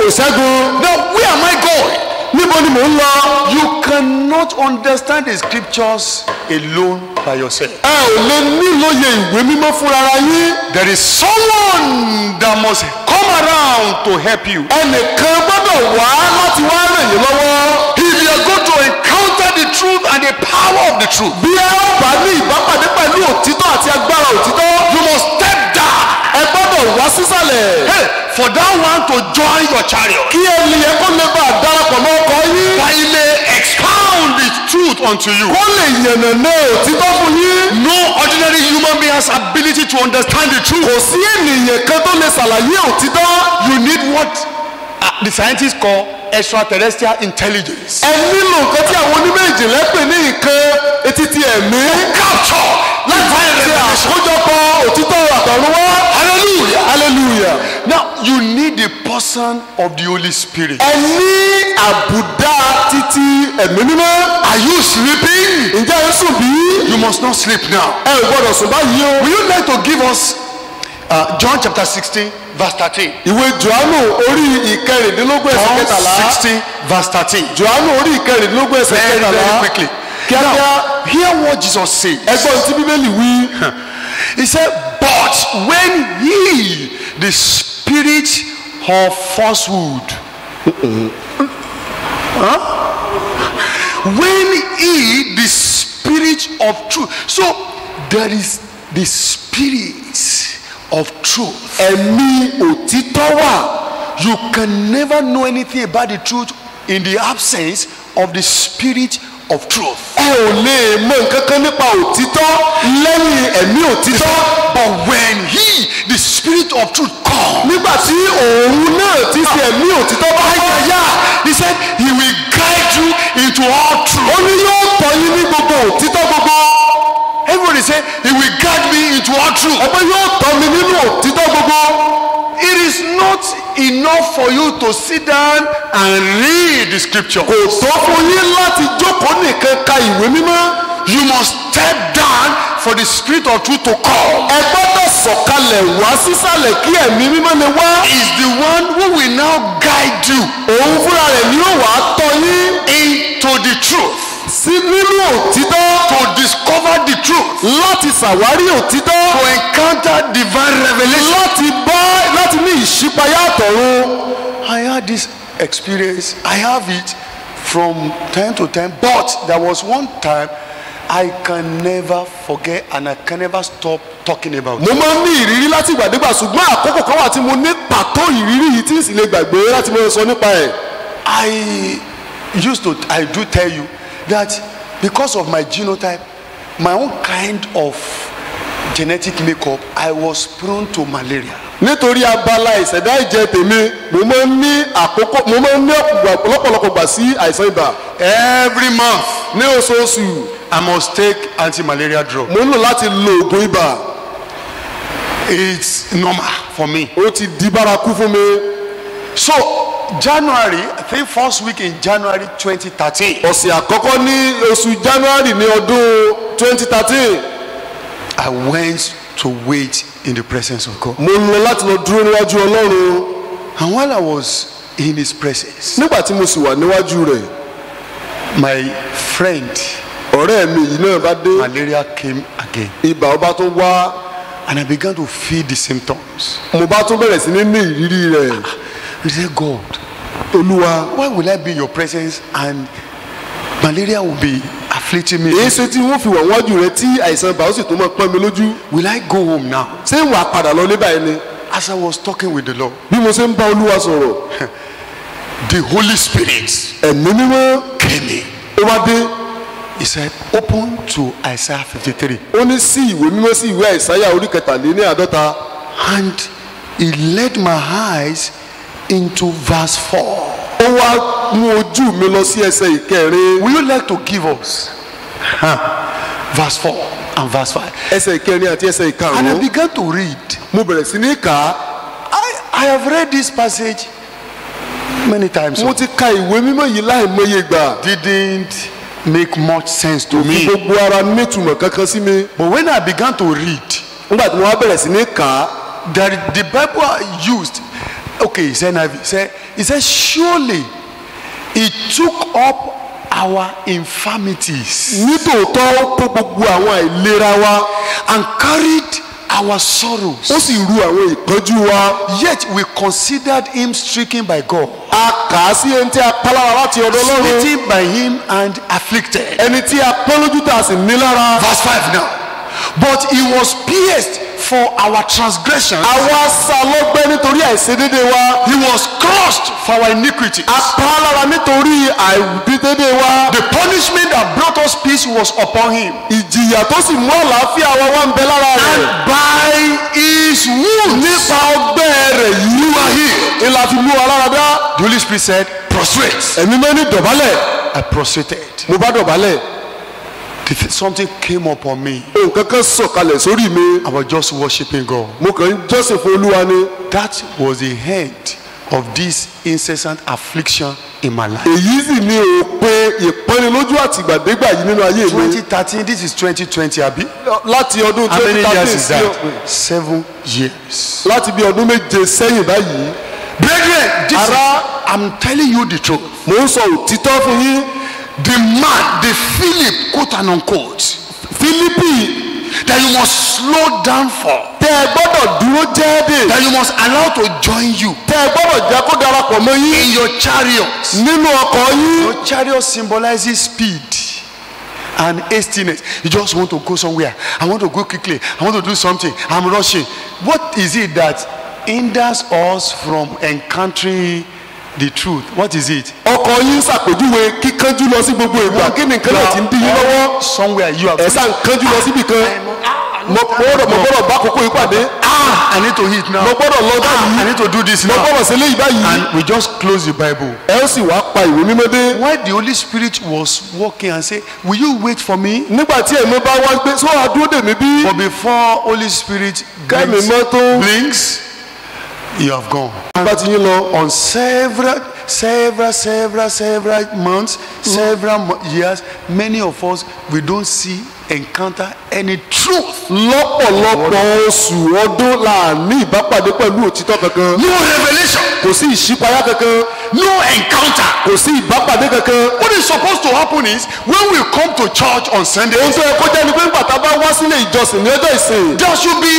òṣẹ́gun. Now, where am I going? níbo ni mò ń lọ. You cannot understand the scriptures alone by yourself. ẹ ò lè nílòye ìwé mímọ́ fúnra yín. There is someone that must come around to help you. ẹnìkan gbọ́dọ̀ wá láti wá ràn yín lọ́wọ́. If you are going to encounter the truth and the power of the truth, bí ẹ ó bá ní ìbápàdé pẹ̀lú òtítọ́ àti agbára òtítọ́. you must step down. ẹ gbọ́dọ̀ wá sísàlẹ̀. for that one to join your chariot, kí ènìyàn kó lè bá darapọ̀ mọ́ ọkọ̀ yín. that he may expound the truth unto you. kó lè yànnàná òtítọ́ fún yín. No ordinary human being has ability to understand the truth. kò sí ènìyàn kan tó lè ṣàlàyé òtítọ́. You need what the scientists call extraterrestrial intelligence. ẹ nílò nǹkan tí àwọn onímọ̀ ìjìnlẹ̀ pè ní nǹkan etí ti ẹ̀mí. Capture láti ṣe àkójọpọ̀ òtítọ́ àtọ̀run wá. Hallelujah. hallelujah. Now you need the person of the Holy Spirit. ẹ ní àbùdá títí ẹ̀mí mímọ́. Are you sleeping? ǹjẹ́ ẹ sùn bí? You must not sleep now. ẹ ò gbọ́dọ̀ sùn báyìí o. Will you like to give us John chapter 16 verse 13? ìwé Jòhánù orí ìkẹrìndínlógún ẹsẹ̀ John kẹtàlá. 16 verse 13. Jòhánù orí ìkẹrìndínlógún ẹsẹ̀ Very, kẹtàlá. very quickly. kíákíá. Now, hear what Jesus said. ẹgbọ́n tí bíbélì wí. He said, but when he, the spirit of falsehood, when he, the spirit of truth, so there is the spirit of truth. ẹ̀mí òtítọ́ wà. You can never know anything about the truth in the absence of the spirit of truth. ẹ ò lè mọ nǹkan kan nípa òtítọ́ lẹ́yìn ẹ̀mí òtítọ́. But when he, the spirit of truth, comes, nígbà tí òun náà ti ṣe ẹ̀mí òtítọ́ bá yáyá. he said he will guide you into all truth. ó ní yóò tọ́ yín ní gbogbo òtítọ́ gbogbo. Everybody say he will guide me into all truth. ẹgbẹ́ yóò tọ́ mi nínú òtítọ́ gbogbo. It is not enough for you to sit down and read the scripture. kò tó fún yín láti jókòó nìkan ka ìwé mímọ́. You must step down for the spirit of truth to come. ẹ gbọ́dọ̀ sọ̀kalẹ̀ wá sísàlẹ̀ kí ẹ̀mí mímọ́ lè wá. Is the one who will now guide you òun fúnra rẹ̀ ni yóò wá tọ́ yín into the truth, sí nínú òtítọ́. to discover the truth, láti ṣàwárí òtítọ́. to encounter divine revelation. láti ní ìṣípayá àtọ̀run. I had this experience. I have it from time to time, but there was one time I can never forget and I can never stop talking about it. mo máa ń ní ìrírí láti ìgbàdégbà ṣùgbọ́n àkókò kan wà tí mo ní pàtó ìrírí yìí tí n sì lè gbàgbé láti máa sọ nípa ẹ̀. I do tell you that because of my genotype, my own kind of genetic makeup, I was prone to malaria. nítorí abala ìṣẹ̀dá ìjẹ tèmi mo máa ń ní ọ̀pọ̀lọpọ̀ gbà sí àìsàn ibà. Every month ní oṣooṣù I must take anti-malaria drug. mo nílò láti lo oògùn ibà. It's normal for me. ó ti di bárakú fún mi. So January, I think first week in January 2013, ọ̀sẹ̀ àkọ́kọ́ ní oṣù January ní ọdún 2013 I went to wait in the presence of God. mo lọ láti lọ dúró níwájú Ọlọ́run. And while I was in his presence, nígbà tí mo sì wà níwájú rẹ̀ my friend, ọ̀rẹ́ mi yìí náà bá dé. malaria came again. ibà ọba tó wá. And I began to feel the symptoms. mo bá tún bẹ̀rẹ̀ sí ní ìrírí rẹ̀. I said, God, Olúwa why will I be in your presence and malaria will be afflicting me? èyí ṣe tí wọ́n fi wà wájú rẹ̀ tí àìsàn ibà ó sì tún máa pọ́n mi lójú. Will I go home now? ṣé wàá padà lọ lébàá ẹni. As I was talking with the Lord, bí mo ṣe ń bá Olúwa sọ̀rọ̀ the Holy Spirit ẹ̀mí mímọ́ came in. ó wá dé. He said, open to Isaiah 53. ó ní sí ìwé mímọ́ sí ìwé Àìsáyà orí kẹtàléníàádọ́ta. And he led my eyes into verse 4. ó wá mú ojú mi lọ sí ẹsẹ̀ ìkẹrin. Will you like to give us verse 4 and verse 5? ẹsẹ̀ ìkẹrin àti ẹsẹ̀ And I ìkarùn-ún. began to read. mo bẹ̀rẹ̀ sí ní kà á. I have read this passage many times. mo ti ka ìwé mímọ́ yìí láìmọye ìgbà. Didn't make much sense to kí me. gbogbo ara nítumọ̀ kankan sí mi. But when I began to read, nígbà tí mo wá bẹ̀rẹ̀ sí ní kà á. the Bible used, okay, he said, surely he took up our infirmities nítòótọ́ ó kó gbogbo àwọn àìlera wa. and carried our sorrows. ó sì ru àwọn ìpọ́njú wa. Yet we considered him stricken by God, a kà á sí ẹni tí a pa lára láti ọ̀dọ̀ Ọlọ́run. smitten by him and afflicted. ẹni tí a pọ́n lójú tá a sì ní lára. Verse 5 now. But he was pierced for our transgressions. àwa sá lọ́gbẹ́ nítorí àìṣedéédé wa. He was crushed for our iniquities. a pa á lára nítorí àìdéédé wa. The punishment that brought us peace was upon him. ìjìyà tó sì mú àlàáfíà wa wá ń bẹ lára And rẹ̀. by his wounds, nípa ọgbẹ́ rẹ̀ yìí you are healed. ìlà fi mú wa lára dá. The Holy Spirit said, prostrate. ẹ̀mí mọ́ ní dọ̀bálẹ̀. I prostrated. mo bá dọ̀bálẹ̀. Something came upon me. nǹkan kan sọ̀kalẹ̀ sórí mi. I was just worshiping God. mo kàn ń jọ́sìn fún olúwa ni. That was the end of this incessant affliction in my life. èyí sì ni òpin ìpọ́nilójú àtìgbàdégbà yìí nínú ayé mi. 2013, this is 2020, Abi. láti ọdún How many years is 2013 that? 7 years. láti bí ọdún méje sẹ́yìn báyìí. Brethren, this I'm telling you the truth. mo ń sọ òtítọ́ fún yín. The man, the Philip, quote and unquote, Fílípì that you must slow down for, tẹ́ ẹ gbọ́dọ̀ dúró jẹ́ẹ́dẹ̀. that you must allow to join you tẹ́ ẹ gbọ́dọ̀ jẹ́ kó darapọ̀ mọ́ in yín your chariots. nínú ọkọ̀ yín. Your chariot symbolizes speed and hastiness. You just want to go somewhere. I want to go quickly. I want to do something. I'm rushing. What is it that hinders us from encountering the truth? What is it? ọkọ̀ yín ṣàpèjúwe kíkánjú lọ sí gbogbo ìgbà. kí ni nǹkan náà ti ń dí yín lọ́wọ́. Somewhere you are ẹ sá ń kánjú lọ síbì kan. mo gbọ́dọ̀ bá àkókò yìí pàdé. I need to eat now. mo gbọ́dọ̀ lọ I báyìí. need to do this mo now. gbọ́dọ̀ ṣe léyìí báyìí. And we just close the Bible. ẹ ó sì wá pa ìwé mímọ́ dé. While the Holy Spirit was walking and say, will you wait for me? nígbà tí ẹ̀mí bá wá gbé sọ àdúró dè mí bí. But before Holy Spirit kẹ́mi blinks, mọ́ tó. blinks, you have gone. nígbà tí yín lọ. On several months, years, many of us, we don't see, encounter any truth. lọ́pọ̀lọpọ̀ oṣù ọdún la ní ìbápàdé pẹ̀lú òtítọ́ kankan. No revelation, kò sí ìṣípayá kankan. no encounter. kò sí ìbápàdé kankan. What is supposed to happen is when we come to church on Sunday, ohun tó yẹ kó jẹ́ ni pé nígbà tá a bá wá sílé ìjọsìn ní ọjọ́ ìsìn. there should be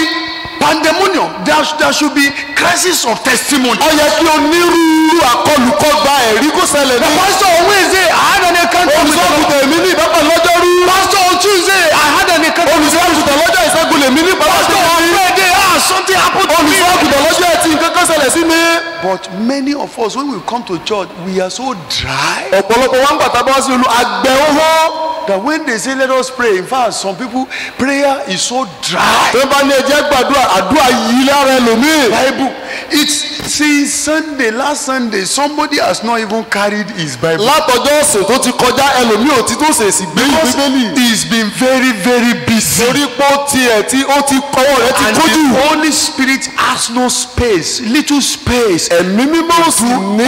pandemonium. There should be crisis of testimony. ó yẹ kí onírúurú àkọlùkọgba ẹ̀rí kó ṣẹlẹ̀ The ní. pastor on Wednesday, I had an encounter with the Lord. olùsọ́gùtàn èmi ní ìbápàdé lọ́jọ́ rú. Pastor on Tuesday, I had an encounter with the Lord. olùsọ́gùtàn lọ́jọ́ ìṣẹ́gun lèmi ní Pastor ìbápàdé on lọ́jọ́. Friday, something happened to me. olùsọ́gùtàn lọ́jọ́ ẹtì nǹkan kan ṣẹlẹ̀ sí mi. But many of us, when we come to church, we are so dry ọ̀pọ̀lọpọ̀ wa ń gbàtà bá wá sí olú àgbẹ̀ owó. that when they say let us pray, in fact, some people, prayer is so dry. tó bá ní ẹjẹ́ gbàdúrà àdúrà yìí lára ẹlòmíì. Bible, it's since Sunday, last Sunday, somebody has not even carried his Bible. látọjọ́ ọ̀sẹ̀ tó ti kọjá ẹlòmíì ò ti tó ṣèṣì gbé Because ìbíbélì. he's been very, very busy. torí pé ó tiẹ̀ tí ó ti kọ́wọ́ rẹ̀ ti And kójú. the Holy Spirit has no space, little space. ẹ̀mí mímọ́ ò sì ní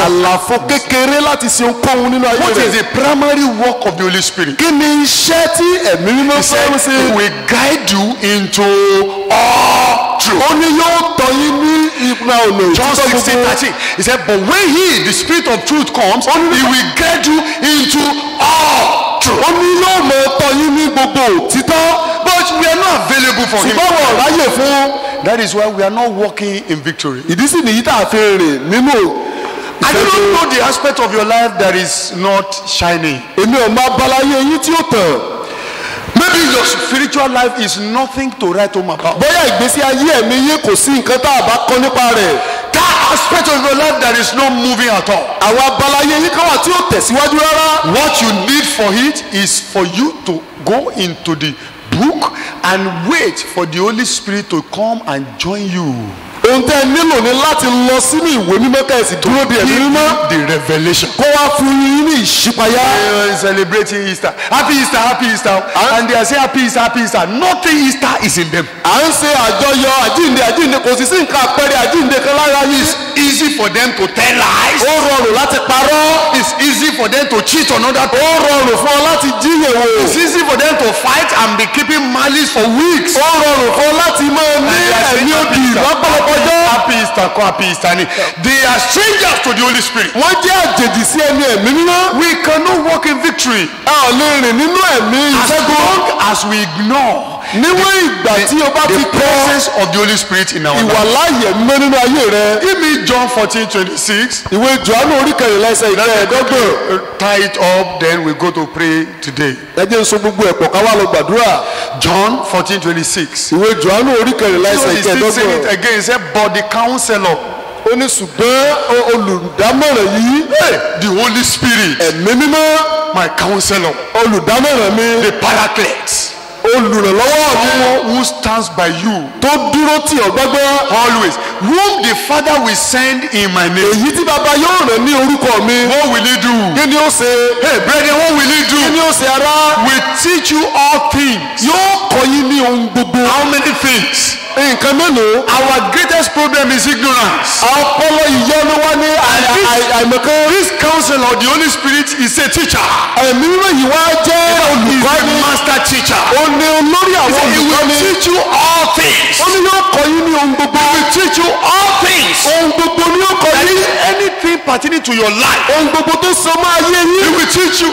àlàfo kékeré láti ṣe ohunkóhun nínú ayé What is rẹ̀. the primary work of the Holy Spirit? kí ni iṣẹ́ tí ẹ̀mí mímọ́ He said, fẹ́ ṣe? he will guide you into all truth. ó ní yóò tọ́ yín ní ipa ọ̀nà John òtítọ́ 16:13. He said, but when he, the Spirit of truth, comes, he will guide you into all truth. ó ní yóò mọ tọ́ yín ní gbogbo òtítọ́. But we are not available for him. ṣùgbọ́n wọn ò ráyè fún. That is why we are not walking in victory. ìdí sì nìyí tá a fi rìn nínú. I do not know the aspect of your life that is not shining. èmi ò máa balaye yín tí ó tàn. Maybe your spiritual life is nothing to write home about. bóyá ìgbésí ayé ẹ̀mí yín kò sí nǹkan tá a bá kọ́ nípa rẹ̀. That aspect of your life that is not moving at all. àwọn abalaye yín kan wà tí ó tẹ̀síwájú rárá. What you need for it is for you to go into the book and wait for the Holy Spirit to come and join you. ohun tẹ́ ẹ nílò ni láti lọ sínú ìwé mímọ́ kẹ́sì dúró de ẹ̀mí mímọ́. The revelation. kó wá fún yín ní ìṣípayá. Celebrating Easter. Happy Easter, happy Easter. And they are saying happy Easter, happy Easter. Nothing Easter is in them. à ń ṣe àjọyọ̀ àjíǹde kò sì sí nǹkan àpẹẹrẹ àjíǹde kan lára yìí. It's easy for them to tell lies. ó rọrùn láti parọ́. It's easy for them to cheat on other people. ó rọrùn fún ọ láti jíyàn wò. It's easy for them to fight and be keeping malice for weeks. ó rọrùn fún ọ láti máa ní ẹ̀mí òdì lọ́pọ̀lọpọ̀ ọjọ́. Happy Easter, come happy Easter. They are strangers to the Holy Spirit. wọ́n jẹ́ àjèjì sí ẹni ẹ̀mí mímọ́. We cannot walk in victory a ò lè rìn nínú ẹ̀mí as ìṣẹ́gun. long as we ignore níwọ̀n ìgbà tí o bá ti the kọ́ presence of the Holy Spirit in our life. ìwàláyè mímọ́ nínú ayé rẹ. Give me John 14:26. ìwé Jòhánù orí kẹrìnlá ẹsẹ̀ ìkẹẹ̀ẹ́dọ́gbọ̀n. Tie it up, then we go to pray today. ẹ jẹ́ n so gbogbo ẹ̀pọ̀ ká wá lọ gbàdúrà. John 14:26. ìwé Jòhánù orí kẹrìnlá So ẹsẹ̀ he's still saying it ìkẹẹ̀ẹ́dọ́gbọ̀n. again. He said, but the counselor, ó ní ṣùgbọ́n olùdámọ̀ràn yìí the Holy Spirit, ẹ̀mí mímọ́ my counselor, olùdámọ̀ràn mi the Paraclete, olùrànlọ́wọ́ mi someone who stands by you tó dúró tì ọ́ gbọ́gbọ́. always, whom the Father will send in my name. èyí tí bàbá yóò rán ní orúkọ mi. What will he do? kí ni ó ṣe? Hey, brethren, what will he kí ni do? ó ṣe ará? We teach you all things. yóò kọ́ yín ní ohun gbogbo. How many things? nǹkan mélòó? Our greatest problem is ignorance. ọpọlọ ìyọnu wa ní àìmọ̀kan. This counselor, the Holy Spirit, is a teacher. ẹ̀mí mímọ́ yìí wá jẹ́ He's olùkọ́ni. a master teacher. ó ní olórí àwọn He will olùkọ́ni. teach you all things. ó ní yóò kọ́ yín ní ohun gbogbo. He will teach you all things. ohun gbogbo ni yóò kọ́ That yín. is anything pertaining to your life. ohun gbogbo tó so mọ́ ayé He yín. will teach you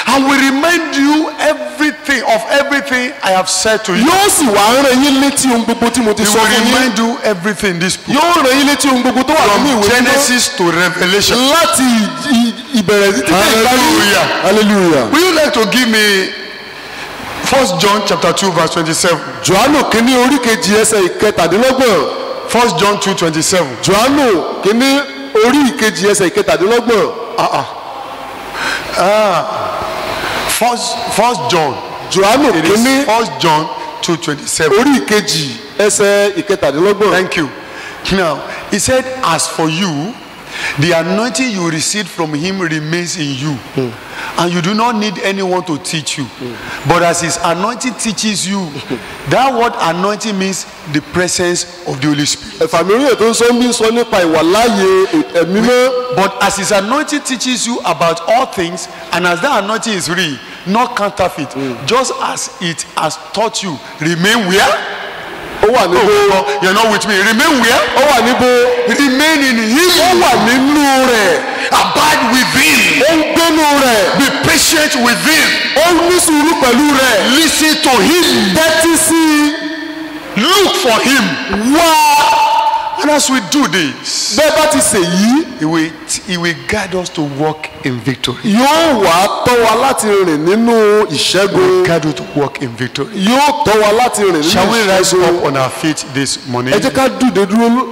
and will remind you everything I have said to you. yóò sì wá rán yín létí ohun gbogbo tí mo ti He sọ will fún yín. remind you everything in this book. yóò rán yín létí ohun gbogbo tó wà nínú From ìwé mímọ́. Genesis to Revelation. láti ìbẹ̀rẹ̀ títí dé ìparí. Hallelujah. hallelujah. Will you like to give me 1 John chapter 2 verse 27? Jòhánù kínní orí kejì ẹsẹ̀ ìkẹtàdínlọ́gbọ̀n. 1 John 2:27. Jòhánù kínní orí ìkejì ẹsẹ̀ ìkẹtàdínlọ́gbọ̀n. First John. Jòhánù It is kínní 1 John 2:27. orí ìkejì ẹsẹ̀ ìkẹtàdínlọ́gbọ̀n. Thank you. Now, he said, as for you, the anointing you received from him remains in you. And you do not need anyone to teach you. But as his anointing teaches you, that word anointing means the presence of the Holy Spirit. ẹ̀fà mi orí ètò ń sọ nípa ìwàláyé ẹ̀mí mọ́. But as his anointing teaches you about all things, and as that anointing is real, not counterfeit, just as it has taught you, remain where? ó wà níbo. Oh, you're not with me. Remain where? ó wà níbo. Remain in him. ó wà nínú rẹ̀. Abide within. ó ń gbénú rẹ̀. Be patient within. ó ń ní sùúrù pẹ̀lú rẹ̀. Listen to him. tẹ́tí sí i. Look for him. wá. And as we do this, bẹ́ẹ̀ bá ti ṣèyí. he will guide us to walk in victory. yóò wá tọ́ wa láti rìn nínú ìṣẹ́gun. Guide us to walk in victory. yóò tọ́ wa láti rìn nínú Shall we rise ìṣẹ́gun. up on our feet this morning? ẹ jẹ́ ká dìde dúró.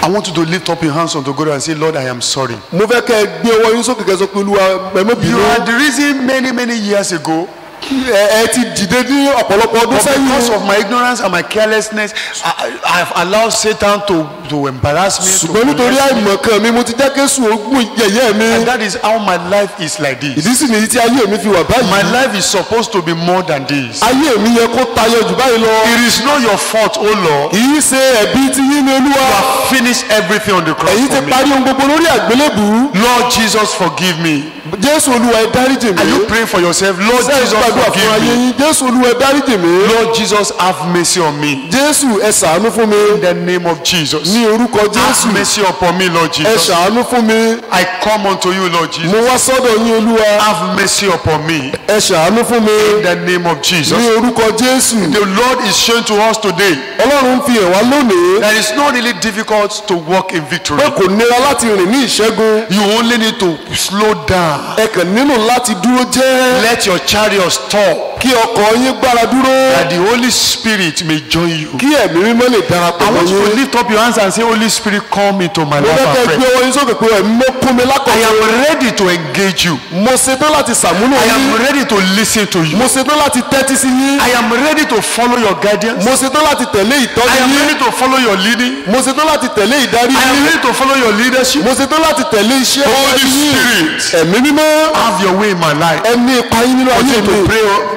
I want you to lift up your hands unto God and say, Lord, I am sorry. mo fẹ́ kẹ́ ẹ gbé ọwọ́ yín sókè kẹ́ sọ pé olúwa ẹ má You bínú. are the reason many years ago. ẹ ti dìde ní ọ̀pọ̀lọpọ̀ ọdún But because sẹ́yìn. of my ignorance and my carelessness, I have allowed Satan to embarrass me. ṣùgbọ́n nítorí àìmọ̀kan mi mo ti jẹ́ késù ogún yẹ̀yẹ́ mi. And that is how my life is like this. ìdí sì nìyí tí ayé mi fi wà My báyìí. life is supposed to be more than this. ayé mi yẹ kó tayọ jù báyìí lọ. It is not your fault, oh Lord. kì í ṣe ẹ̀bi tí yín ní olúwa. You have finished everything on the cross ẹ̀yin ti for me. parí ohun gbogbo lórí àgbélébùú. Lord Jesus, forgive me. jésù olúwa ẹ dáríjì Are you mi. praying for yourself? Lord ṣé ẹ Jesus, gbàdúrà fún forgive ayé me. yín. jésù olúwa ẹ dáríjì mi. Lord Jesus, have mercy on me. jésù ẹ ṣàánú fún mi. In the name of Jesus. ní orúkọ jésù Have mercy upon me, Lord ẹ Jesus. ṣàánú fún mi. I come unto you, Lord mo Jesus. wá sọ́dọ̀ yín olúwa. Have mercy upon me. ẹ ṣàánú fún mi. In the name of Jesus. ní orúkọ jésù. The Lord is showing to us today ọlọ́run fi hàn wá lónìí. that it's not really difficult to walk in victory. pé kò nira láti rìn ní ìṣẹ́gun. You only need to slow down. ẹ kàn nílò láti dúró jẹ́. Let your chariot stop, kí ọkọ̀ yín gbára dúró. that the Holy Spirit may join you. kí ẹ̀mí mímọ́ lè darapọ̀ I mọ́ want you to yín. lift up your hands and say, Holy Spirit, come into my mo life fẹ́ kẹ́ afresh. gbé ọwọ́ yín sókè pé ẹ̀mí mọ́ kún mi I lákọ̀ọ́kọ́. am ready to engage you. mo ṣetán láti ṣàmúlò I am yín. ready to listen to you. mo ṣetán láti tẹ́tí sí yín. I am ready to follow your guidance. mo ṣetán láti tẹ̀lé I ìtọ́jú am yín. ready to follow your leading. mo ṣetán láti tẹ̀lé ìdarí I am yín. ready to follow your leadership. mo ṣetán láti tẹ̀lé iṣẹ́ Holy yín. Spirit, ẹ̀mí mímọ́ have your way in my life. ẹ ní ipa yín nínú ayé Continue to mi.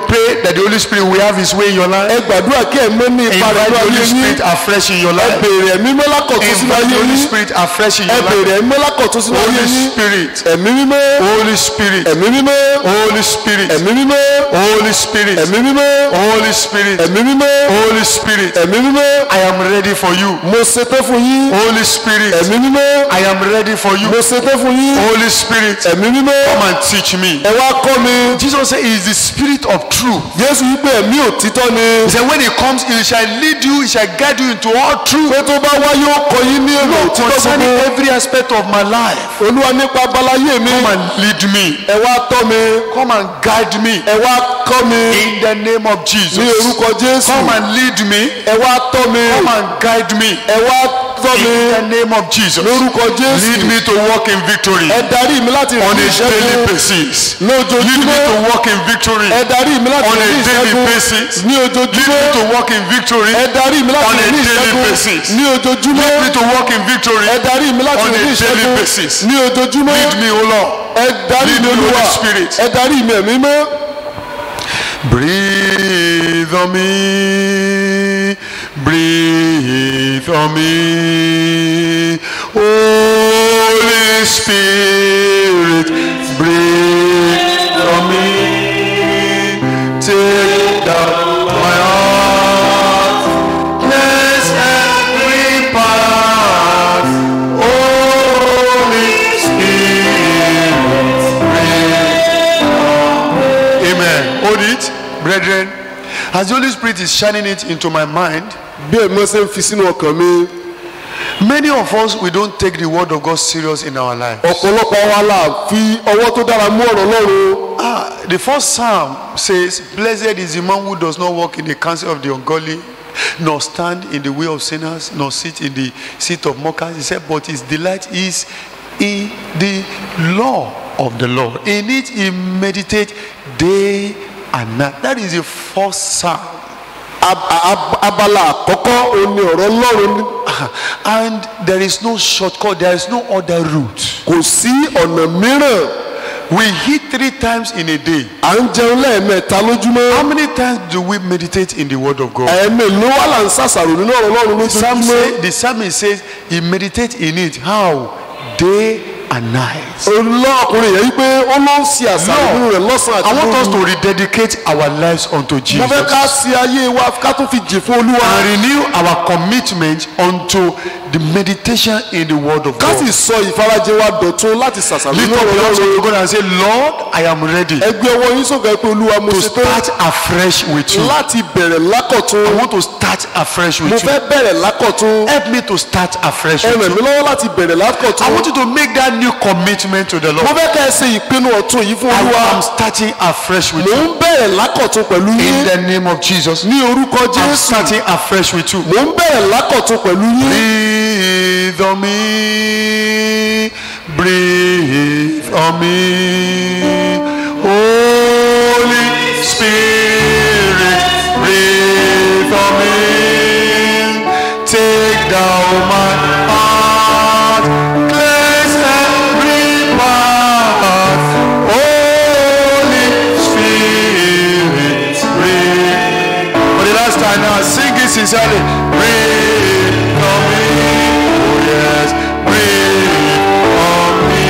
pray that the Holy Spirit will have his way in your life. ẹ gbàdúrà kí ẹ̀mí ní ipa rẹ̀ Invite nínú the Holy ayé Spirit yín. afresh in your ẹ life. béèrè ẹ̀mí mímọ́ lákọ̀tún sínú Invite ayé the Holy yín. Spirit afresh in ẹ your béèrè life. ẹ̀mí mímọ́ lákọ̀tún sínú ayé Holy yín. Spirit, ẹ̀mí mímọ́. Holy Spirit, ẹ̀mí mímọ́. Holy Spirit, ẹ̀mí mímọ́. Holy Spirit, ẹ̀mí mímọ́. Holy Spirit, ẹ̀mí mímọ́. Holy Spirit. ẹ̀mí mímọ́. I am ready for you. mo ṣetán fún yín. Holy Spirit, ẹ̀mí mímọ́. I am ready for you. mo ṣetán fún yín. Holy Spirit, ẹ̀mí mímọ́. come and teach me. ẹ wá kọ́ mi. Jesus said he is the Spirit of truth. truth. Jésù wípé ẹ̀mí òtítọ́ ni. He said when he comes, he shall lead you, he shall guide you into all truth. pé tó bá wá yóò kọ́ yín ní èrò òtítọ́ Concerning gbogbo. every aspect of my life. Olúwa nípa abalayé mi. Come and lead me. ẹ wá tọ́ mi. Come and guide me. ẹ wá kọ́ mi. In the name of Jesus. ní orúkọ Jésù. Come and lead me. ẹ wá tọ́ mi. Come and guide me. ẹ wá tọ́ mi. In the name of Jesus. lórúkọ Jésù. Lead me to walk in victory. ẹ darí mi láti On rí a daily ìṣẹ́gun. basis. Lead me lójoojúmọ́. to walk in victory. ẹ darí mi láti On a rí daily ìṣẹ́gun. basis. ní Lead me ojoojúmọ́. to walk in victory. ẹ darí mi láti On a rí daily ìṣẹ́gun. basis. ní ojoojúmọ́. Lead me to walk in victory. ẹ darí mi láti On a rí daily ìṣẹ́gun. basis. ní ojoojúmọ́. Lead me, O Lord. ẹ darí Lead mi me, Olúwa. Holy Spirit. ẹ darí mi ẹ̀mí mọ́. Breathe on me, breathe on me, Holy Spirit, breathe on me, take down my heart, cleanse every part, Holy Spirit, breathe on me. Amen. Hold it. Brethren, as the Holy Spirit is shining it into my mind, bí ẹ̀mí ṣe ń fi sínú ọkàn mi. many of us, we don't take the word of God serious in our life. ọ̀pọ̀lọpọ̀ wa la fi ọwọ́ tó dára mú ọ̀rọ̀ Ọlọ́run. The first psalm says, blessed is the man who does not walk in the counsel of the ungodly, nor stand in the way of sinners, nor sit in the seat of mockers. He said, but his delight is in the law of the Lord. In it he meditates day and night. That is the first psalm. abala àkọ́kọ́ òun ni ọ̀rọ̀ Ọlọ́run. And there is no shortcut, there is no other route. kò sí ọ̀nà mìíràn. We eat 3 times in a day. à ń jẹun lẹ́ẹ̀mẹ́ta lójúmọ́. How many times do we meditate in the word of God? ẹ̀ẹ̀mélòó wà là ń ṣàṣàrò nínú ọ̀rọ̀ Ọlọ́run lójoojúmọ́. The psalmist says he meditates in it. How? Day and night. olóòkùnrin yẹn wípé ó ló ń ṣe àṣàrò nínú rẹ̀ lọ́sàn-án àti I want us to lóru. rededicate our lives unto mo Jesus fẹ́ ká ṣe ayé wa ká tún fi jì fún Olúwa. and renew our commitment unto the meditation in the word of ká God. sì sọ ìfarajẹ wa dọ̀tun láti ṣàṣàrò Lift nínú up ọ̀rọ̀ your hands to Ọlọ́run. God and say, Lord, I am ready ẹ gbé ọwọ́ yín sókè pé Olúwa mo to ṣe tán start afresh with you. láti bẹ̀rẹ̀ lákọ̀tun. I want to start afresh mo with you. fẹ́ bẹ̀rẹ̀ lákọ̀tun. Help me to start afresh ẹ with ràn you. mí lọ́wọ́ láti bẹ̀rẹ̀ lákọ̀tun. I want you to make that new commitment to the mo Lord. fẹ́ kẹ́ ẹ ṣe ìpinnu ọ̀tun yìí fún I Olúwa. am starting afresh with mò you. ń bẹ̀rẹ̀ lákọ̀tun pẹ̀lú In yín the name of Jesus. ní orúkọ I'm Jésù. starting afresh with you. mò ń bẹ̀rẹ̀ lákọ̀tun pẹ̀lú yín. Breathe on me, breathe on me, Holy Spirit, breathe on me, take down my heart, cleanse every part, Holy Spirit, breathe. For the last time now, sing it sincerely. Breathe on me, oh yes, breathe on me,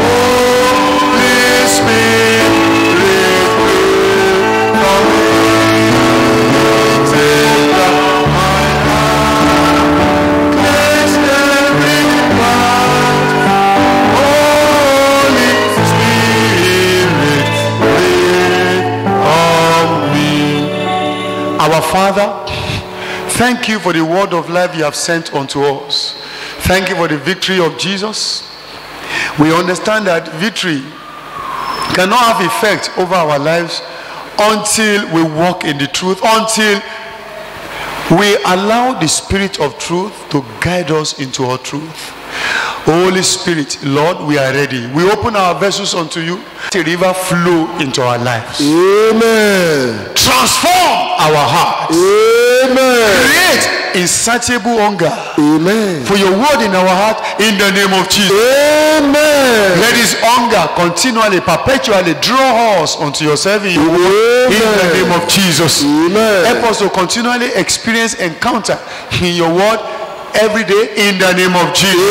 Holy Spirit, breathe on me, take down my heart, cleanse every part, Holy Spirit, breathe on me. Our Father, thank you for the word of life you have sent unto us. Thank you for the victory of Jesus. We understand that victory cannot have effect over our lives until we walk in the truth, until we allow the Spirit of truth to guide us into our truth. Holy Spirit, Lord, we are ready. We open our vessels unto you. The river flow into our lives. Amen. Transform our hearts. Amen. Create insatiable hunger Amen. for your word in our heart in the name of Jesus. Amen. Let this hunger continually, perpetually draw us unto yourself in your word in the name of Jesus. Amen. Help us to continually experience encounter in your word every day in the name of Jesus.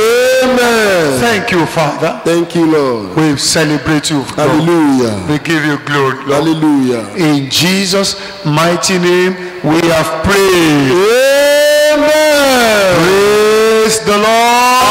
Amen. Thank you, Father. Thank you, Lord. We celebrate you. Lord. Hallelujah. We give you glory. Lord. Hallelujah. In Jesus' mighty name, we have prayed. Amen. Praise the Lord.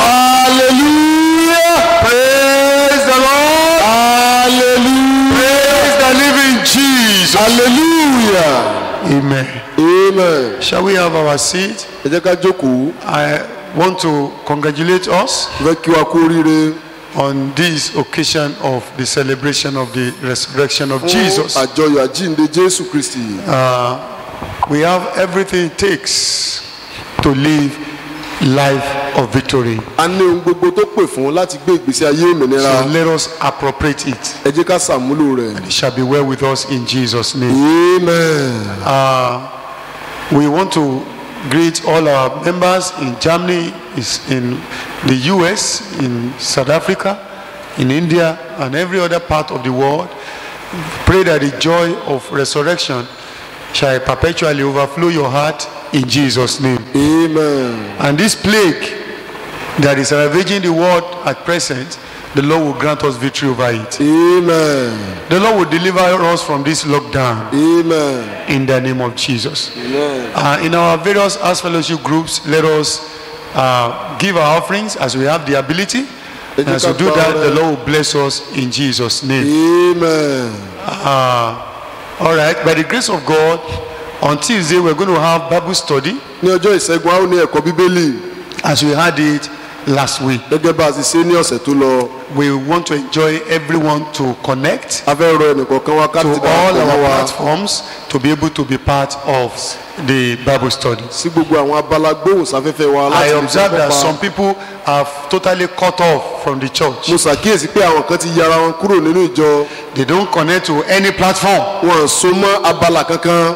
Hallelujah. Praise the Lord. Hallelujah. Praise the living Jesus. Jesus. hallelujah. Amen. Amen. Shall we have our seat? Ẹ jẹ́ ká jókòó. I want to congratulate us Mo fẹ́ kí wa kú oríire on this occasion of the celebration of the resurrection of Jesus. fún àjọyọ̀ àjíǹde Jésù Kristi. We have everything it takes to live life of victory. A ní ohun gbogbo tó pè fún láti gbé ìgbésí ayé So òmìnira. let us appropriate it. Ẹ jẹ́ ká ṣàmúlò rẹ̀. It shall be well with us in Jesus' name. Amen. We want to greet all our members in Germany, in the US, in South Africa, in India, and every other part of the world. Pray that the joy of resurrection shall perpetually overflow your heart in Jesus' name. Amen. And this plague that is ravaging the world at present, the Lord will grant us victory over it. Amen. The Lord will deliver us from this lockdown Amen. in the name of Jesus. Amen. In our various house fellowship groups, let us give our offerings as we have the ability. And as we do that, the Lord will bless us in Jesus' name. Amen. All right, by the grace of God, on Tuesday we're going to have Bible study Ní ọjọ́ ìṣẹ́gun, a ó ní ẹ̀kọ́ Bíbélì. as we had it last week. Gẹ́gẹ́ bá a ti ṣe ní ọ̀sẹ̀ tó lọ. We want to enjoy everyone to connect A fẹ́ rọ ẹnìkọ̀ọ̀kan wa ká to ti all darapọ̀ our mọ́ wa platforms to be able to be part of the Bible study. sí gbogbo àwọn abala gbóhùnsáfẹ́fẹ́ wa I láti lè observe that kópa. some people have totally cut off from the church. Mo ṣàkíyèsí pé àwọn kan ti yára wọn kúrò nínú ìjọ. They don't connect to any platform. Wọn ò so mọ́ abala kankan.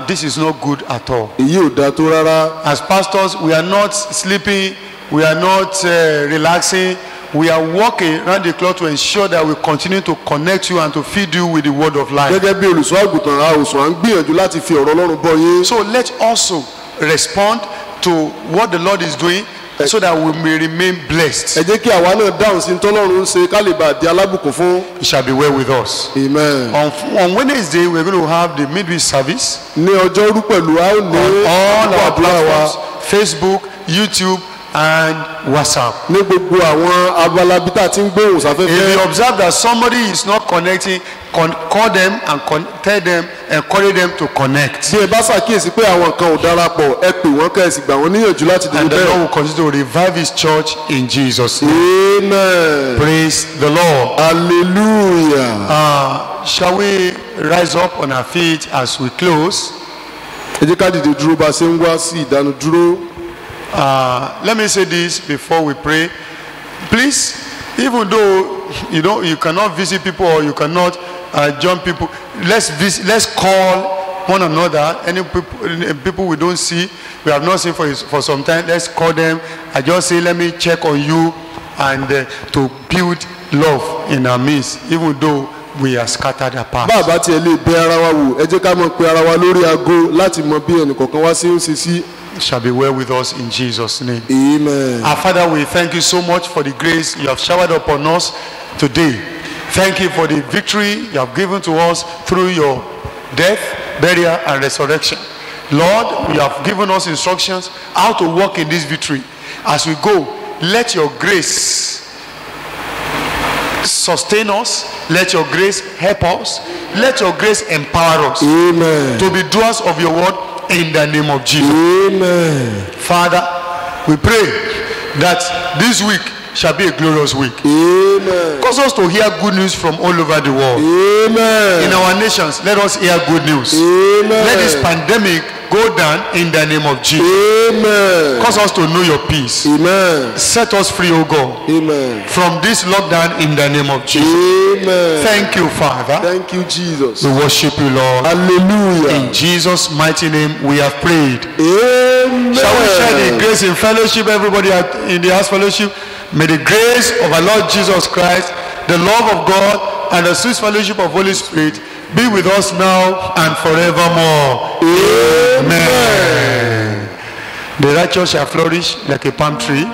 This is not good at all. Èyí ò dáa tó rárá. As pastors, we are not sleeping, we are not relaxing. We are working around the clock to ensure that we continue to connect you and to feed you with the word of life. Gẹ́gẹ́ bí olùṣọ́ àgùntàn a ò sùn à ń gbìyànjú láti fi ọ̀rọ̀ Ọlọ́run bọ́ yín. So let's also respond to what the Lord is doing so that we may remain blessed. Ẹ jẹ́ kí àwa náà dáhùn sí tọ́lọ́run ń ṣe ká lè bá di alábùkún fún. It shall be well with us. Amen. On Wednesday, we're going to have the midweek service Ní ọjọ́rú pẹ̀lú a ó ní on all our àdúrà wa platforms, Facebook, YouTube, and WhatsApp. ní gbogbo àwọn abala bí tá a ti ń gbóhùn If sáfẹ́fẹ́. you observe that somebody is not connecting, call them and tell them, encourage them to connect. Bí ẹ bá ṣàkíyèsí pé àwọn kan ò darapọ̀ ẹ pè wọ́n kẹ́ ẹ sì gbà wọ́n níyànjú láti dìde And the Lord bẹ́ẹ̀. will continue to revive his church in Jesus' name. Amen. Praise the Lord. Hallelujah. Shall we rise up on our feet as we close? Ẹ jẹ́ ká dìde dúró bá a ṣe ń wá sí ìdánudúró. Let me say this before we pray. Please, even though you cannot visit people or you cannot join people, let's call one another. Any people we don't see, we have not seen for some time, let's call them. I just say, let me check on you, and to build love in our midst, even though we are scattered apart. Bàbá tiẹ̀ lè bẹ ara wa wò, ẹ jẹ́ ká mọ̀ pé ara wa lórí aago láti mọ bí ẹnìkọ̀ọ̀kan wá sí ń ṣe sí. It shall be well with us in Jesus' name. Amen. Our Father, we thank you so much for the grace you have showered upon us today. Thank you for the victory you have given to us through your death, burial, and resurrection. Lord, you have given us instructions how to walk in this victory. As we go, let your grace sustain us. Let your grace help us. Let your grace empower us Amen. to be doers of your word in the name of Jesus. Amen. Father, we pray that this week shall be a glorious week. Amen. Cause us to hear good news from all over the world. Amen. In our nations, let us hear good news. Amen. Let this pandemic go down in the name of Jesus. Amen. Cause us to know your peace. Amen. Set us free, O God, Amen. from this lockdown in the name of Jesus. Amen. Thank you, Father. Thank you, Jesus. We worship you, Lord. Hallelujah. In Jesus' mighty name, we have prayed. Amen. Shall we share the grace in fellowship, everybody in the house fellowship? May the grace of our Lord Jesus Christ, the love of God, and the sweet fellowship of Holy Spirit be with us now and forevermore. Amen. The righteous shall flourish like a palm tree